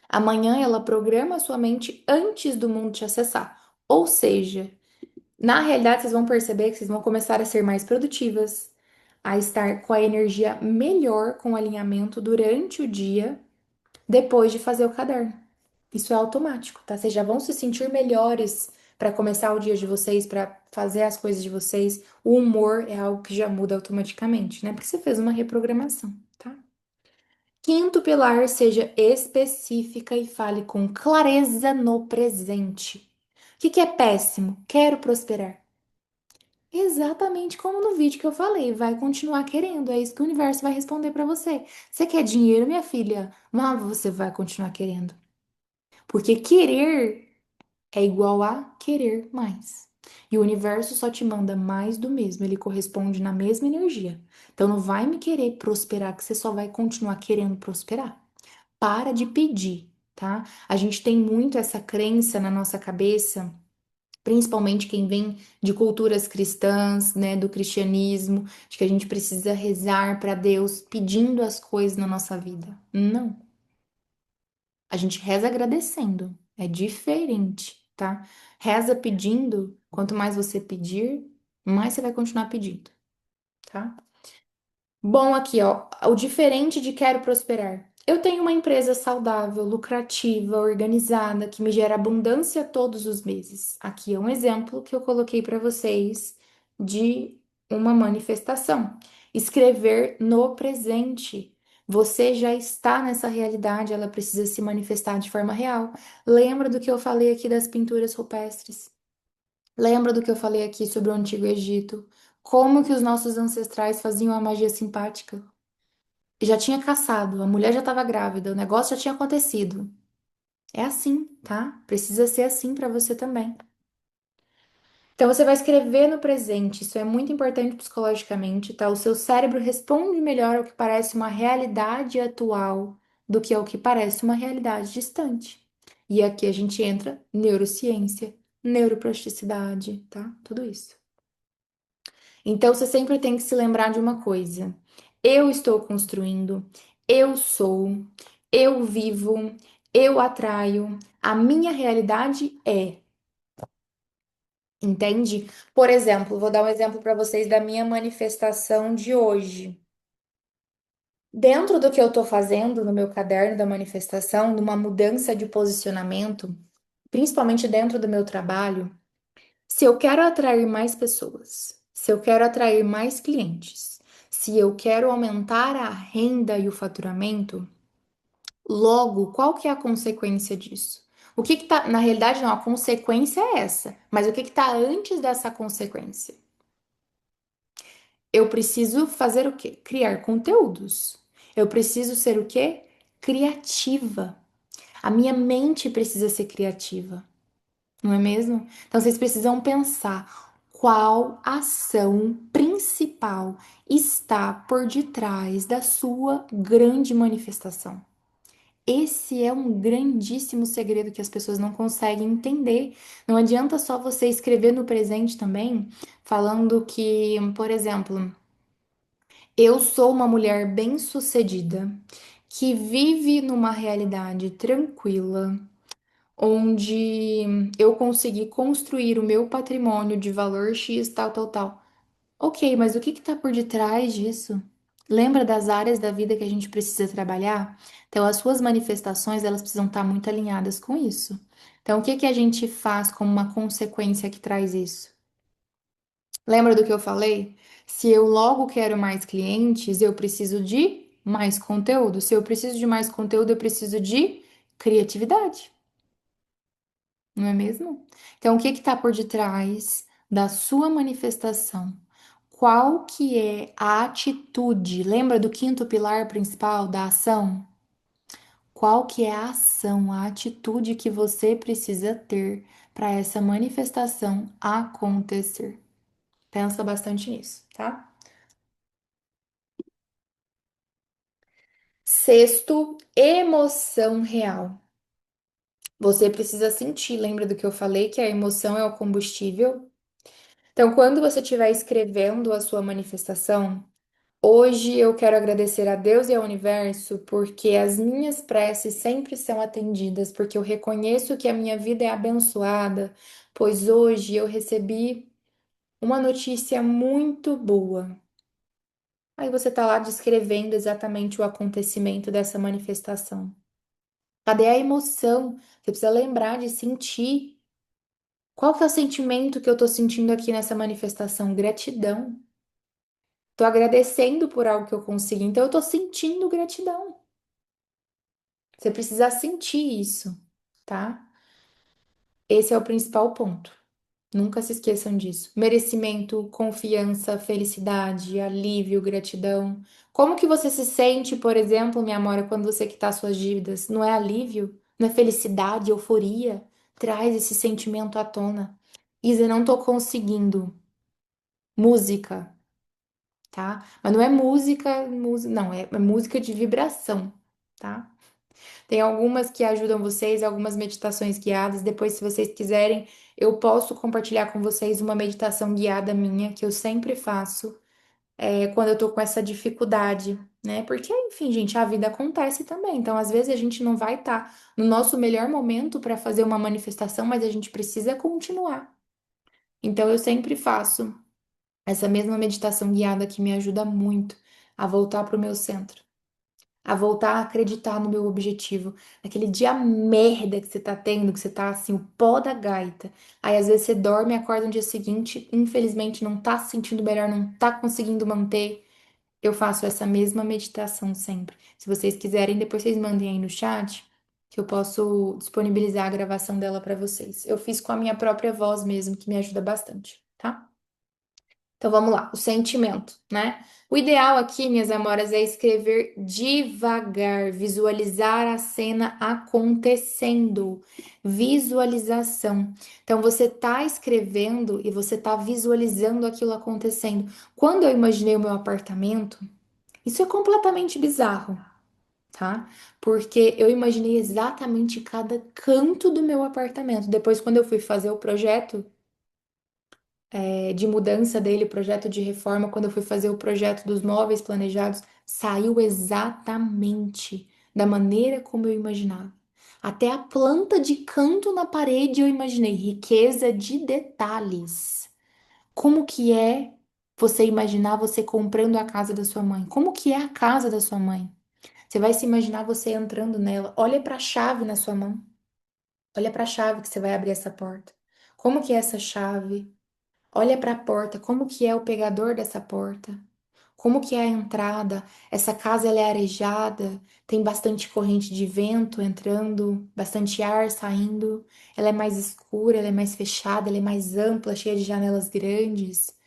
Amanhã ela programa a sua mente antes do mundo te acessar. Ou seja, na realidade vocês vão perceber que vocês vão começar a ser mais produtivas, a estar com a energia melhor, com o alinhamento durante o dia, depois de fazer o caderno. Isso é automático, tá? Vocês já vão se sentir melhores para começar o dia de vocês, para fazer as coisas de vocês. O humor é algo que já muda automaticamente, né? Porque você fez uma reprogramação, tá? Quinto pilar, seja específica e fale com clareza no presente. O que que é péssimo? Quero prosperar. Exatamente como no vídeo que eu falei, vai continuar querendo, é isso que o universo vai responder para você. Você quer dinheiro, minha filha? Mas você vai continuar querendo. Porque querer é igual a querer mais. E o universo só te manda mais do mesmo, ele corresponde na mesma energia. Então não vai me querer prosperar, que você só vai continuar querendo prosperar. Para de pedir, tá? A gente tem muito essa crença na nossa cabeça, principalmente quem vem de culturas cristãs, né, do cristianismo, de que a gente precisa rezar para Deus pedindo as coisas na nossa vida. Não. A gente reza agradecendo. É diferente, tá? Reza pedindo, quanto mais você pedir, mais você vai continuar pedindo, tá? Bom, aqui, ó, o diferente de quero prosperar. Eu tenho uma empresa saudável, lucrativa, organizada, que me gera abundância todos os meses. Aqui é um exemplo que eu coloquei para vocês de uma manifestação. Escrever no presente. Você já está nessa realidade, ela precisa se manifestar de forma real. Lembra do que eu falei aqui das pinturas rupestres? Lembra do que eu falei aqui sobre o Antigo Egito? Como que os nossos ancestrais faziam a magia simpática? Já tinha caçado, a mulher já estava grávida, o negócio já tinha acontecido. É assim, tá? Precisa ser assim para você também. Então você vai escrever no presente, isso é muito importante psicologicamente, tá? O seu cérebro responde melhor ao que parece uma realidade atual do que ao que parece uma realidade distante. E aqui a gente entra neurociência, neuroplasticidade, tá? Tudo isso. Então você sempre tem que se lembrar de uma coisa: eu estou construindo, eu sou, eu vivo, eu atraio, a minha realidade é. Entende? Por exemplo, vou dar um exemplo para vocês da minha manifestação de hoje. Dentro do que eu estou fazendo no meu caderno da manifestação, numa mudança de posicionamento, principalmente dentro do meu trabalho, se eu quero atrair mais pessoas, se eu quero atrair mais clientes, se eu quero aumentar a renda e o faturamento, logo, qual que é a consequência disso? O que que tá, na realidade, não, a consequência é essa, mas o que que tá antes dessa consequência? Eu preciso fazer o quê? Criar conteúdos. Eu preciso ser o quê? Criativa. A minha mente precisa ser criativa, não é mesmo? Então vocês precisam pensar qual ação principal está por detrás da sua grande manifestação. Esse é um grandíssimo segredo que as pessoas não conseguem entender. Não adianta só você escrever no presente também, falando que, por exemplo, eu sou uma mulher bem-sucedida que vive numa realidade tranquila, onde eu consegui construir o meu patrimônio de valor X, tal, tal, tal. Ok, mas o que está por detrás disso? Lembra das áreas da vida que a gente precisa trabalhar? Então, as suas manifestações, elas precisam estar muito alinhadas com isso. Então, o que que a gente faz como uma consequência que traz isso? Lembra do que eu falei? Se eu logo quero mais clientes, eu preciso de mais conteúdo. Se eu preciso de mais conteúdo, eu preciso de criatividade, não é mesmo? Então, o que está por detrás da sua manifestação? Qual que é a atitude? Lembra do quinto pilar principal da ação? Qual que é a ação, a atitude que você precisa ter para essa manifestação acontecer? Pensa bastante nisso, tá? Sexto, emoção real. Você precisa sentir, lembra do que eu falei, que a emoção é o combustível? Então, quando você estiver escrevendo a sua manifestação, hoje eu quero agradecer a Deus e ao universo porque as minhas preces sempre são atendidas, porque eu reconheço que a minha vida é abençoada, pois hoje eu recebi uma notícia muito boa. Aí você está lá descrevendo exatamente o acontecimento dessa manifestação. Cadê a emoção? Você precisa lembrar de sentir. Qual que é o sentimento que eu tô sentindo aqui nessa manifestação? Gratidão. Tô agradecendo por algo que eu consegui, então eu tô sentindo gratidão. Você precisa sentir isso, tá? Esse é o principal ponto. Nunca se esqueçam disso. Merecimento, confiança, felicidade, alívio, gratidão. Como que você se sente, por exemplo, minha amora, quando você quitar suas dívidas? Não é alívio? Não é felicidade, euforia? Traz esse sentimento à tona. Isa, não tô conseguindo. Música, tá? Mas não é música, não, é música de vibração, tá? Tem algumas que ajudam vocês, algumas meditações guiadas. Depois, se vocês quiserem, eu posso compartilhar com vocês uma meditação guiada minha, que eu sempre faço, quando eu tô com essa dificuldade, né? Porque, enfim, gente, a vida acontece também. Então, às vezes, a gente não vai estar no nosso melhor momento para fazer uma manifestação, mas a gente precisa continuar. Então, eu sempre faço essa mesma meditação guiada que me ajuda muito a voltar para o meu centro, a voltar a acreditar no meu objetivo, naquele dia merda que você tá tendo, que você tá assim, o pó da gaita. Aí às vezes você dorme e acorda no dia seguinte, infelizmente não tá se sentindo melhor, não tá conseguindo manter. Eu faço essa mesma meditação sempre. Se vocês quiserem, depois vocês mandem aí no chat, que eu posso disponibilizar a gravação dela para vocês. Eu fiz com a minha própria voz mesmo, que me ajuda bastante, tá? Então vamos lá, o sentimento, né? O ideal aqui, minhas amoras, é escrever devagar, visualizar a cena acontecendo. Visualização. Então você tá escrevendo e você tá visualizando aquilo acontecendo. Quando eu imaginei o meu apartamento, isso é completamente bizarro, tá? Porque eu imaginei exatamente cada canto do meu apartamento. Depois, quando eu fui fazer o projeto, de mudança dele, projeto de reforma, quando eu fui fazer o projeto dos móveis planejados, saiu exatamente da maneira como eu imaginava. Até a planta de canto na parede eu imaginei. Riqueza de detalhes. Como que é você imaginar você comprando a casa da sua mãe? Como que é a casa da sua mãe? Você vai se imaginar você entrando nela. Olha para a chave na sua mão. Olha para a chave que você vai abrir essa porta. Como que é essa chave? Olha para a porta. Como que é o pegador dessa porta? Como que é a entrada? Essa casa ela é arejada, tem bastante corrente de vento entrando, bastante ar saindo. Ela é mais escura, ela é mais fechada, ela é mais ampla, cheia de janelas grandes.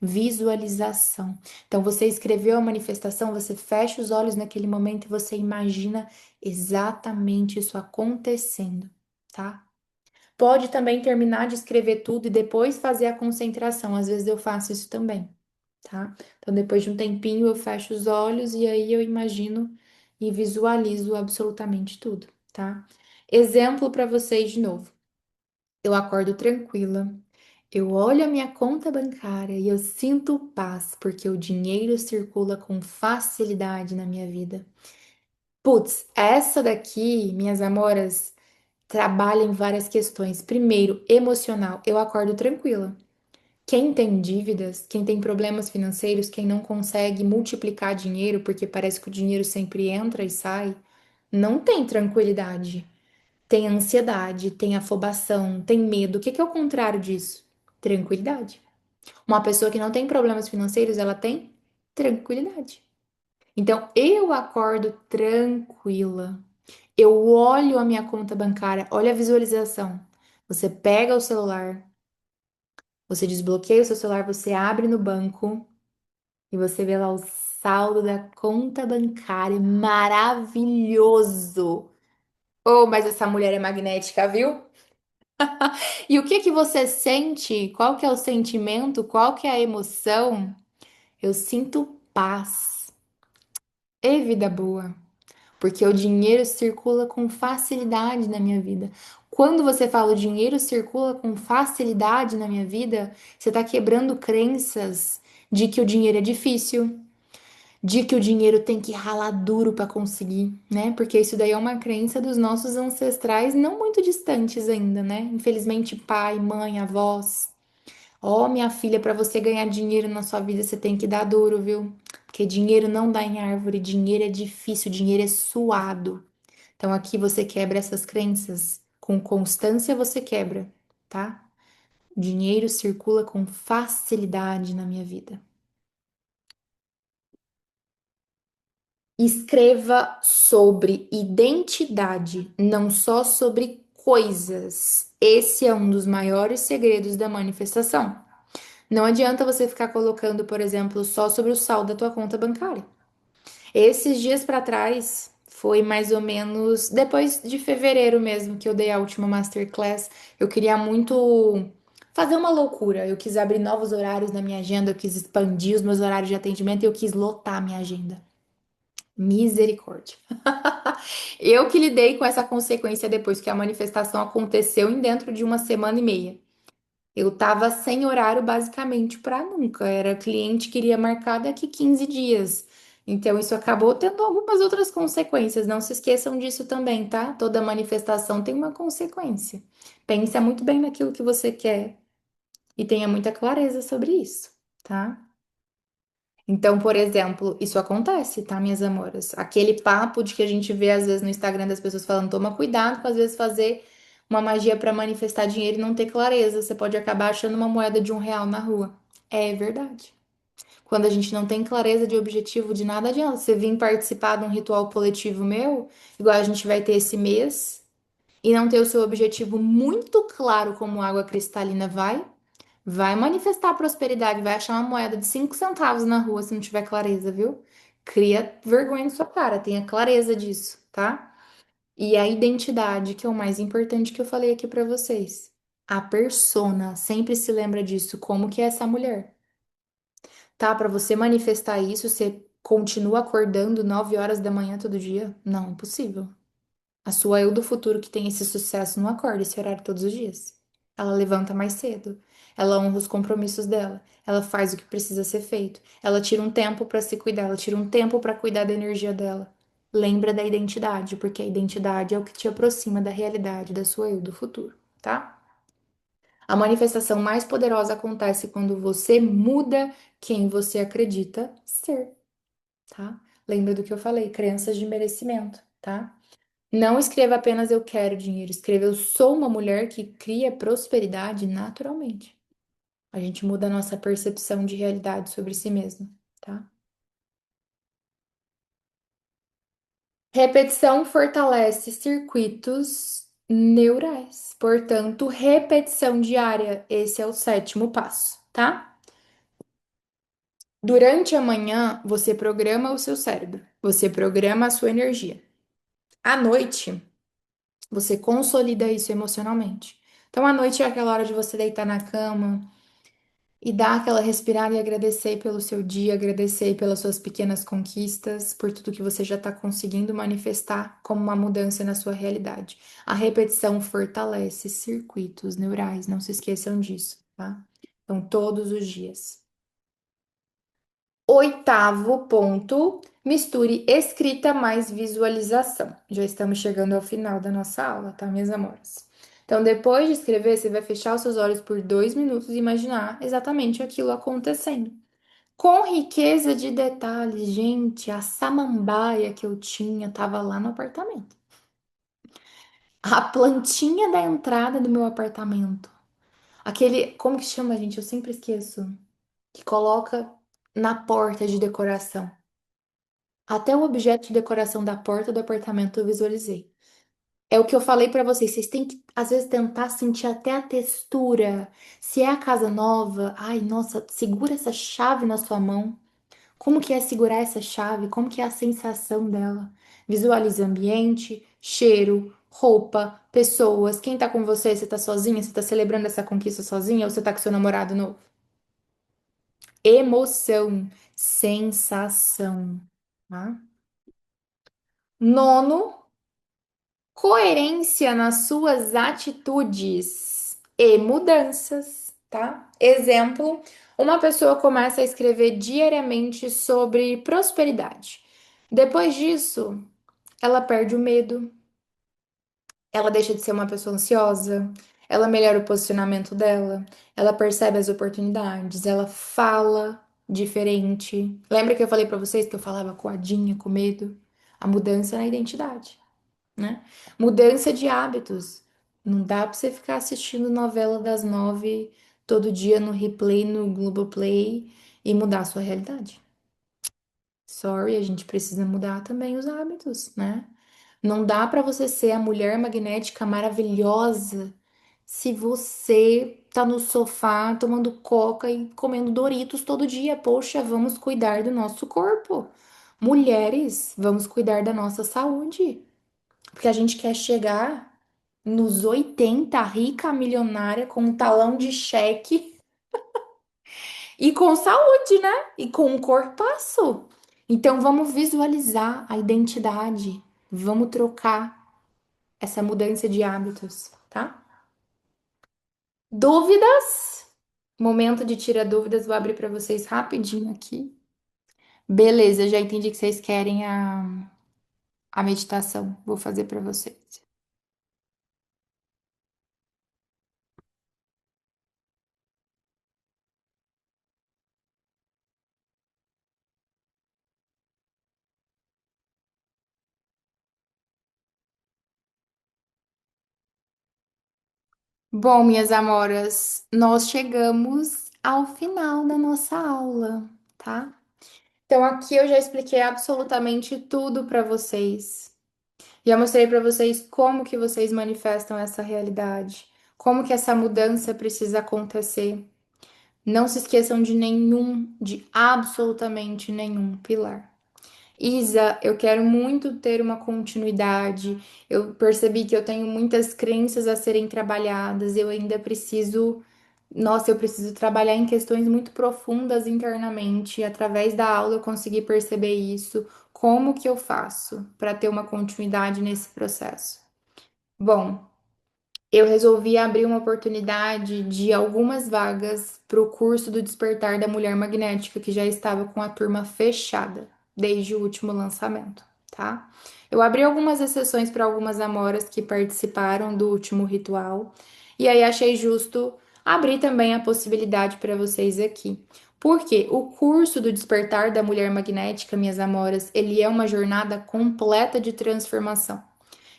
Visualização. Então você escreveu a manifestação, você fecha os olhos naquele momento e você imagina exatamente isso acontecendo, tá? Pode também terminar de escrever tudo e depois fazer a concentração. Às vezes eu faço isso também, tá? Então, depois de um tempinho, eu fecho os olhos e aí eu imagino e visualizo absolutamente tudo, tá? Exemplo para vocês de novo. Eu acordo tranquila, eu olho a minha conta bancária e eu sinto paz, porque o dinheiro circula com facilidade na minha vida. Putz, essa daqui, minhas amoras, trabalha em várias questões. Primeiro, emocional. Eu acordo tranquila. Quem tem dívidas, quem tem problemas financeiros, quem não consegue multiplicar dinheiro, porque parece que o dinheiro sempre entra e sai, não tem tranquilidade. Tem ansiedade, tem afobação, tem medo. O que que é o contrário disso? Tranquilidade. Uma pessoa que não tem problemas financeiros, ela tem tranquilidade. Então, eu acordo tranquila. Eu olho a minha conta bancária, olha a visualização. Você pega o celular, você desbloqueia o seu celular, você abre no banco. E você vê lá o saldo da conta bancária, maravilhoso. Oh, mas essa mulher é magnética, viu? E o que que você sente? Qual que é o sentimento? Qual que é a emoção? Eu sinto paz e vida boa, porque o dinheiro circula com facilidade na minha vida. Quando você fala o dinheiro circula com facilidade na minha vida, você está quebrando crenças de que o dinheiro é difícil, de que o dinheiro tem que ralar duro para conseguir, né? Porque isso daí é uma crença dos nossos ancestrais não muito distantes ainda, né? Infelizmente, pai, mãe, avós. Ó, minha filha, para você ganhar dinheiro na sua vida, você tem que dar duro, viu? Porque dinheiro não dá em árvore, dinheiro é difícil, dinheiro é suado. Então aqui você quebra essas crenças. Com constância você quebra, tá? Dinheiro circula com facilidade na minha vida. Escreva sobre identidade, não só sobre coisas. Esse é um dos maiores segredos da manifestação. Não adianta você ficar colocando, por exemplo, só sobre o saldo da tua conta bancária. Esses dias para trás, foi mais ou menos depois de fevereiro mesmo que eu dei a última masterclass. Eu queria muito fazer uma loucura. Eu quis abrir novos horários na minha agenda, eu quis expandir os meus horários de atendimento e eu quis lotar a minha agenda. Misericórdia. Eu que lidei com essa consequência depois que a manifestação aconteceu em dentro de uma semana e meia. Eu tava sem horário basicamente para nunca. Era cliente que queria marcar daqui 15 dias. Então isso acabou tendo algumas outras consequências. Não se esqueçam disso também, tá? Toda manifestação tem uma consequência. Pensa muito bem naquilo que você quer e tenha muita clareza sobre isso, tá? Então, por exemplo, isso acontece, tá, minhas amoras? Aquele papo de que a gente vê às vezes no Instagram das pessoas falando, toma cuidado com às vezes fazer uma magia para manifestar dinheiro e não ter clareza. Você pode acabar achando uma moeda de R$ 1 na rua. É verdade. Quando a gente não tem clareza de objetivo de nada adianta. Você vir participar de um ritual coletivo meu, igual a gente vai ter esse mês, e não ter o seu objetivo muito claro como água cristalina vai manifestar prosperidade, vai achar uma moeda de 5 centavos na rua se não tiver clareza, viu? Cria vergonha na sua cara, tenha clareza disso, tá? E a identidade, que é o mais importante que eu falei aqui pra vocês. A persona, sempre se lembra disso, como que é essa mulher, tá? Pra você manifestar isso, você continua acordando 9 horas da manhã todo dia? Não, impossível. A sua eu do futuro que tem esse sucesso não acorda esse horário todos os dias. Ela levanta mais cedo. Ela honra os compromissos dela. Ela faz o que precisa ser feito. Ela tira um tempo para se cuidar. Ela tira um tempo para cuidar da energia dela. Lembra da identidade, porque a identidade é o que te aproxima da realidade da sua eu do futuro, tá? A manifestação mais poderosa acontece quando você muda quem você acredita ser, tá? Lembra do que eu falei, crenças de merecimento, tá? Não escreva apenas eu quero dinheiro, escreva eu sou uma mulher que cria prosperidade naturalmente. A gente muda a nossa percepção de realidade sobre si mesma, tá? Repetição fortalece circuitos neurais. Portanto, repetição diária, esse é o sétimo passo, tá? Durante a manhã, você programa o seu cérebro, você programa a sua energia. À noite, você consolida isso emocionalmente. Então, à noite é aquela hora de você deitar na cama e dar aquela respirada e agradecer pelo seu dia, agradecer pelas suas pequenas conquistas, por tudo que você já está conseguindo manifestar como uma mudança na sua realidade. A repetição fortalece circuitos neurais, não se esqueçam disso, tá? Então, todos os dias. Oitavo ponto, misture escrita mais visualização. Já estamos chegando ao final da nossa aula, tá, minhas amoras? Então, depois de escrever, você vai fechar os seus olhos por 2 minutos e imaginar exatamente aquilo acontecendo. Com riqueza de detalhes, gente, a samambaia que eu tinha estava lá no apartamento. A plantinha da entrada do meu apartamento. Aquele, como que chama, gente? Eu sempre esqueço. Que coloca na porta de decoração. Até o objeto de decoração da porta do apartamento eu visualizei. É o que eu falei pra vocês. Vocês têm que, às vezes, tentar sentir até a textura. Se é a casa nova, ai, nossa, segura essa chave na sua mão. Como que é segurar essa chave? Como que é a sensação dela? Visualize ambiente, cheiro, roupa, pessoas. Quem tá com você? Você tá sozinha? Você tá celebrando essa conquista sozinha ou você tá com seu namorado novo? Emoção, sensação, tá? Nono, coerência nas suas atitudes e mudanças, tá? Exemplo, uma pessoa começa a escrever diariamente sobre prosperidade. Depois disso, ela perde o medo, ela deixa de ser uma pessoa ansiosa, ela melhora o posicionamento dela, ela percebe as oportunidades, ela fala diferente. Lembra que eu falei pra vocês que eu falava coadinha, com medo? A mudança na identidade, né? Mudança de hábitos. Não dá pra você ficar assistindo novela das 9 todo dia no replay, no Globoplay e mudar a sua realidade. Sorry, a gente precisa mudar também os hábitos, né? Não dá pra você ser a mulher magnética maravilhosa se você tá no sofá tomando coca e comendo Doritos todo dia. Poxa, vamos cuidar do nosso corpo. Mulheres, vamos cuidar da nossa saúde. Porque a gente quer chegar nos 80 rica, milionária, com um talão de cheque e com saúde, né? E com um corpaço. Então vamos visualizar a identidade. Vamos trocar essa mudança de hábitos, tá? Dúvidas? Momento de tirar dúvidas, vou abrir para vocês rapidinho aqui. Beleza, já entendi que vocês querem a meditação. Vou fazer para vocês. Bom, minhas amoras, nós chegamos ao final da nossa aula, tá? Então aqui eu já expliquei absolutamente tudo para vocês. Já mostrei para vocês como que vocês manifestam essa realidade, como que essa mudança precisa acontecer. Não se esqueçam de nenhum, de absolutamente nenhum pilar. Isa, eu quero muito ter uma continuidade. Eu percebi que eu tenho muitas crenças a serem trabalhadas. Eu ainda preciso, nossa, eu preciso trabalhar em questões muito profundas internamente. Através da aula eu consegui perceber isso. Como que eu faço para ter uma continuidade nesse processo? Bom, eu resolvi abrir uma oportunidade de algumas vagas para o curso do Despertar da Mulher Magnética, que já estava com a turma fechada desde o último lançamento. tá? Eu abri algumas exceções para algumas amoras que participaram do último ritual, e aí achei justo abrir também a possibilidade para vocês aqui. Porque o curso do Despertar da Mulher Magnética, minhas amoras, ele é uma jornada completa de transformação.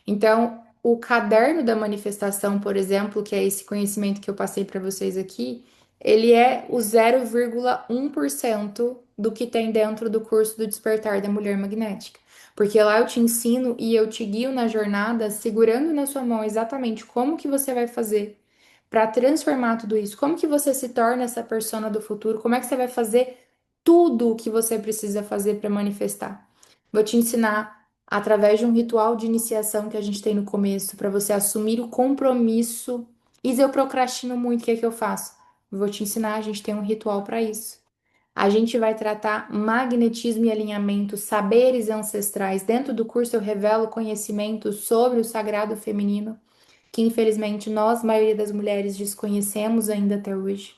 Então, o caderno da manifestação, por exemplo, que é esse conhecimento que eu passei para vocês aqui, ele é o 0,1% do que tem dentro do curso do Despertar da Mulher Magnética. Porque lá eu te ensino e eu te guio na jornada, segurando na sua mão exatamente como que você vai fazer para transformar tudo isso, como que você se torna essa persona do futuro, como é que você vai fazer tudo o que você precisa fazer para manifestar. Vou te ensinar através de um ritual de iniciação que a gente tem no começo, para você assumir o compromisso. E se eu procrastino muito, o que é que eu faço? Vou te ensinar, a gente tem um ritual para isso. A gente vai tratar magnetismo e alinhamento, saberes ancestrais. Dentro do curso eu revelo conhecimentos sobre o sagrado feminino, que infelizmente nós, maioria das mulheres, desconhecemos ainda até hoje.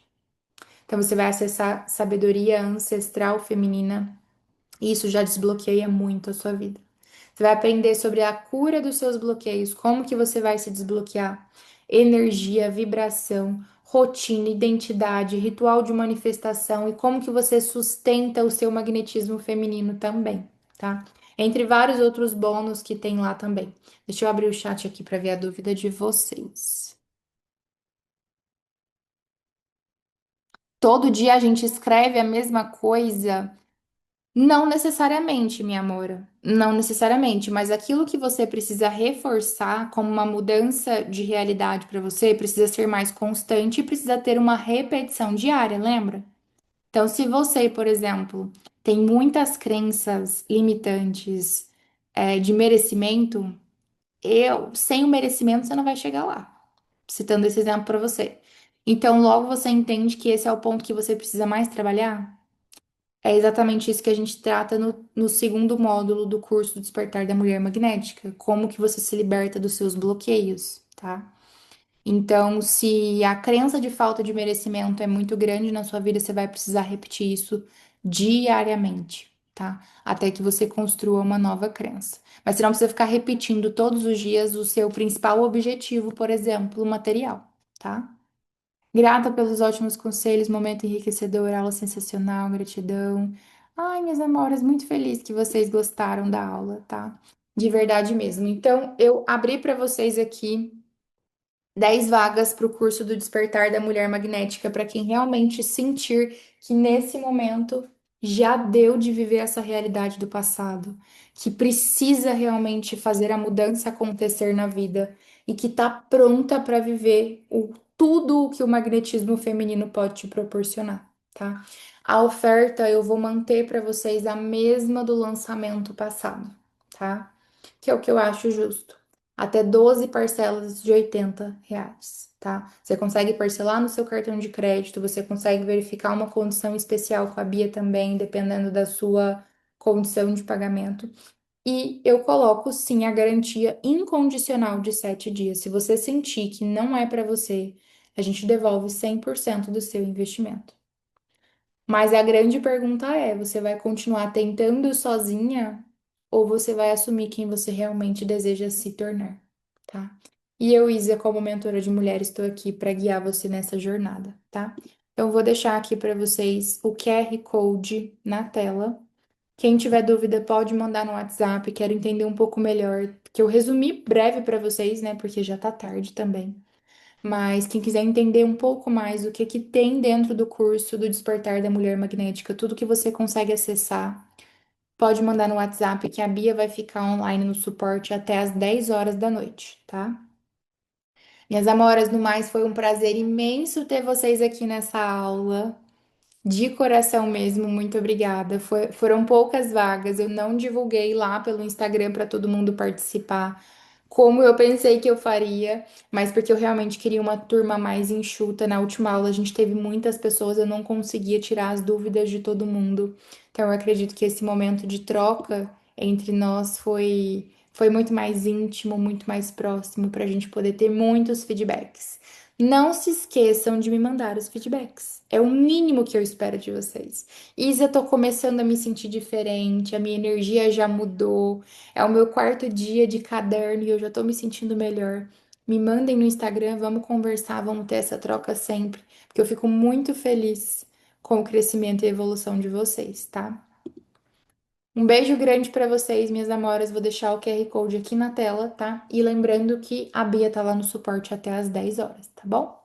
Então você vai acessar sabedoria ancestral feminina, e isso já desbloqueia muito a sua vida. Você vai aprender sobre a cura dos seus bloqueios, como que você vai se desbloquear, energia, vibração, rotina, identidade, ritual de manifestação e como que você sustenta o seu magnetismo feminino também, tá? Entre vários outros bônus que tem lá também. Deixa eu abrir o chat aqui para ver a dúvida de vocês. Todo dia a gente escreve a mesma coisa? Não necessariamente, minha amora. Não necessariamente, mas aquilo que você precisa reforçar como uma mudança de realidade para você precisa ser mais constante e precisa ter uma repetição diária, lembra? Então, se você, por exemplo, tem muitas crenças limitantes, de merecimento, sem o merecimento, você não vai chegar lá. Citando esse exemplo para você. Então, logo você entende que esse é o ponto que você precisa mais trabalhar. É exatamente isso que a gente trata no segundo módulo do curso do Despertar da Mulher Magnética, como que você se liberta dos seus bloqueios, tá? Então, se a crença de falta de merecimento é muito grande na sua vida, você vai precisar repetir isso diariamente, tá? Até que você construa uma nova crença. Mas você não precisa ficar repetindo todos os dias o seu principal objetivo, por exemplo, o material, tá? Grata pelos ótimos conselhos, momento enriquecedor, aula sensacional, gratidão. Ai, minhas amoras, muito feliz que vocês gostaram da aula, tá? De verdade mesmo. Então, eu abri para vocês aqui 10 vagas para o curso do Despertar da Mulher Magnética, para quem realmente sentir que nesse momento já deu de viver essa realidade do passado, que precisa realmente fazer a mudança acontecer na vida e que está pronta para viver tudo o que o magnetismo feminino pode te proporcionar, tá? A oferta eu vou manter para vocês a mesma do lançamento passado, tá? Que é o que eu acho justo até 12 parcelas de R$ 80, tá? Você consegue parcelar no seu cartão de crédito, você consegue verificar uma condição especial com a Bia também, dependendo da sua condição de pagamento. E eu coloco sim a garantia incondicional de 7 dias. Se você sentir que não é para você, a gente devolve 100% do seu investimento. Mas a grande pergunta é: você vai continuar tentando sozinha ou você vai assumir quem você realmente deseja se tornar, tá? E eu, Isa, como mentora de mulher, estou aqui para guiar você nessa jornada, tá? Então, vou deixar aqui para vocês o QR Code na tela. Quem tiver dúvida pode mandar no WhatsApp. Quero entender um pouco melhor, que eu resumi breve para vocês, né? Porque já tá tarde também. Mas quem quiser entender um pouco mais o que que tem dentro do curso do Despertar da Mulher Magnética, tudo que você consegue acessar, pode mandar no WhatsApp que a Bia vai ficar online no suporte até às 10 horas da noite, tá? Minhas amoras, no mais, foi um prazer imenso ter vocês aqui nessa aula. De coração mesmo, muito obrigada. Foram poucas vagas, eu não divulguei lá pelo Instagram para todo mundo participar, como eu pensei que eu faria, mas porque eu realmente queria uma turma mais enxuta. Na última aula a gente teve muitas pessoas, eu não conseguia tirar as dúvidas de todo mundo. Então eu acredito que esse momento de troca entre nós foi muito mais íntimo, muito mais próximo, para a gente poder ter muitos feedbacks. Não se esqueçam de me mandar os feedbacks. É o mínimo que eu espero de vocês. Isa, eu tô começando a me sentir diferente, a minha energia já mudou. É o meu quarto dia de caderno e eu já tô me sentindo melhor. Me mandem no Instagram, vamos conversar, vamos ter essa troca sempre, porque eu fico muito feliz com o crescimento e evolução de vocês, tá? Um beijo grande pra vocês, minhas amoras. Vou deixar o QR Code aqui na tela, tá? E lembrando que a Bia tá lá no suporte até às 10 horas, tá bom?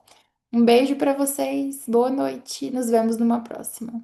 Um beijo pra vocês, boa noite, nos vemos numa próxima.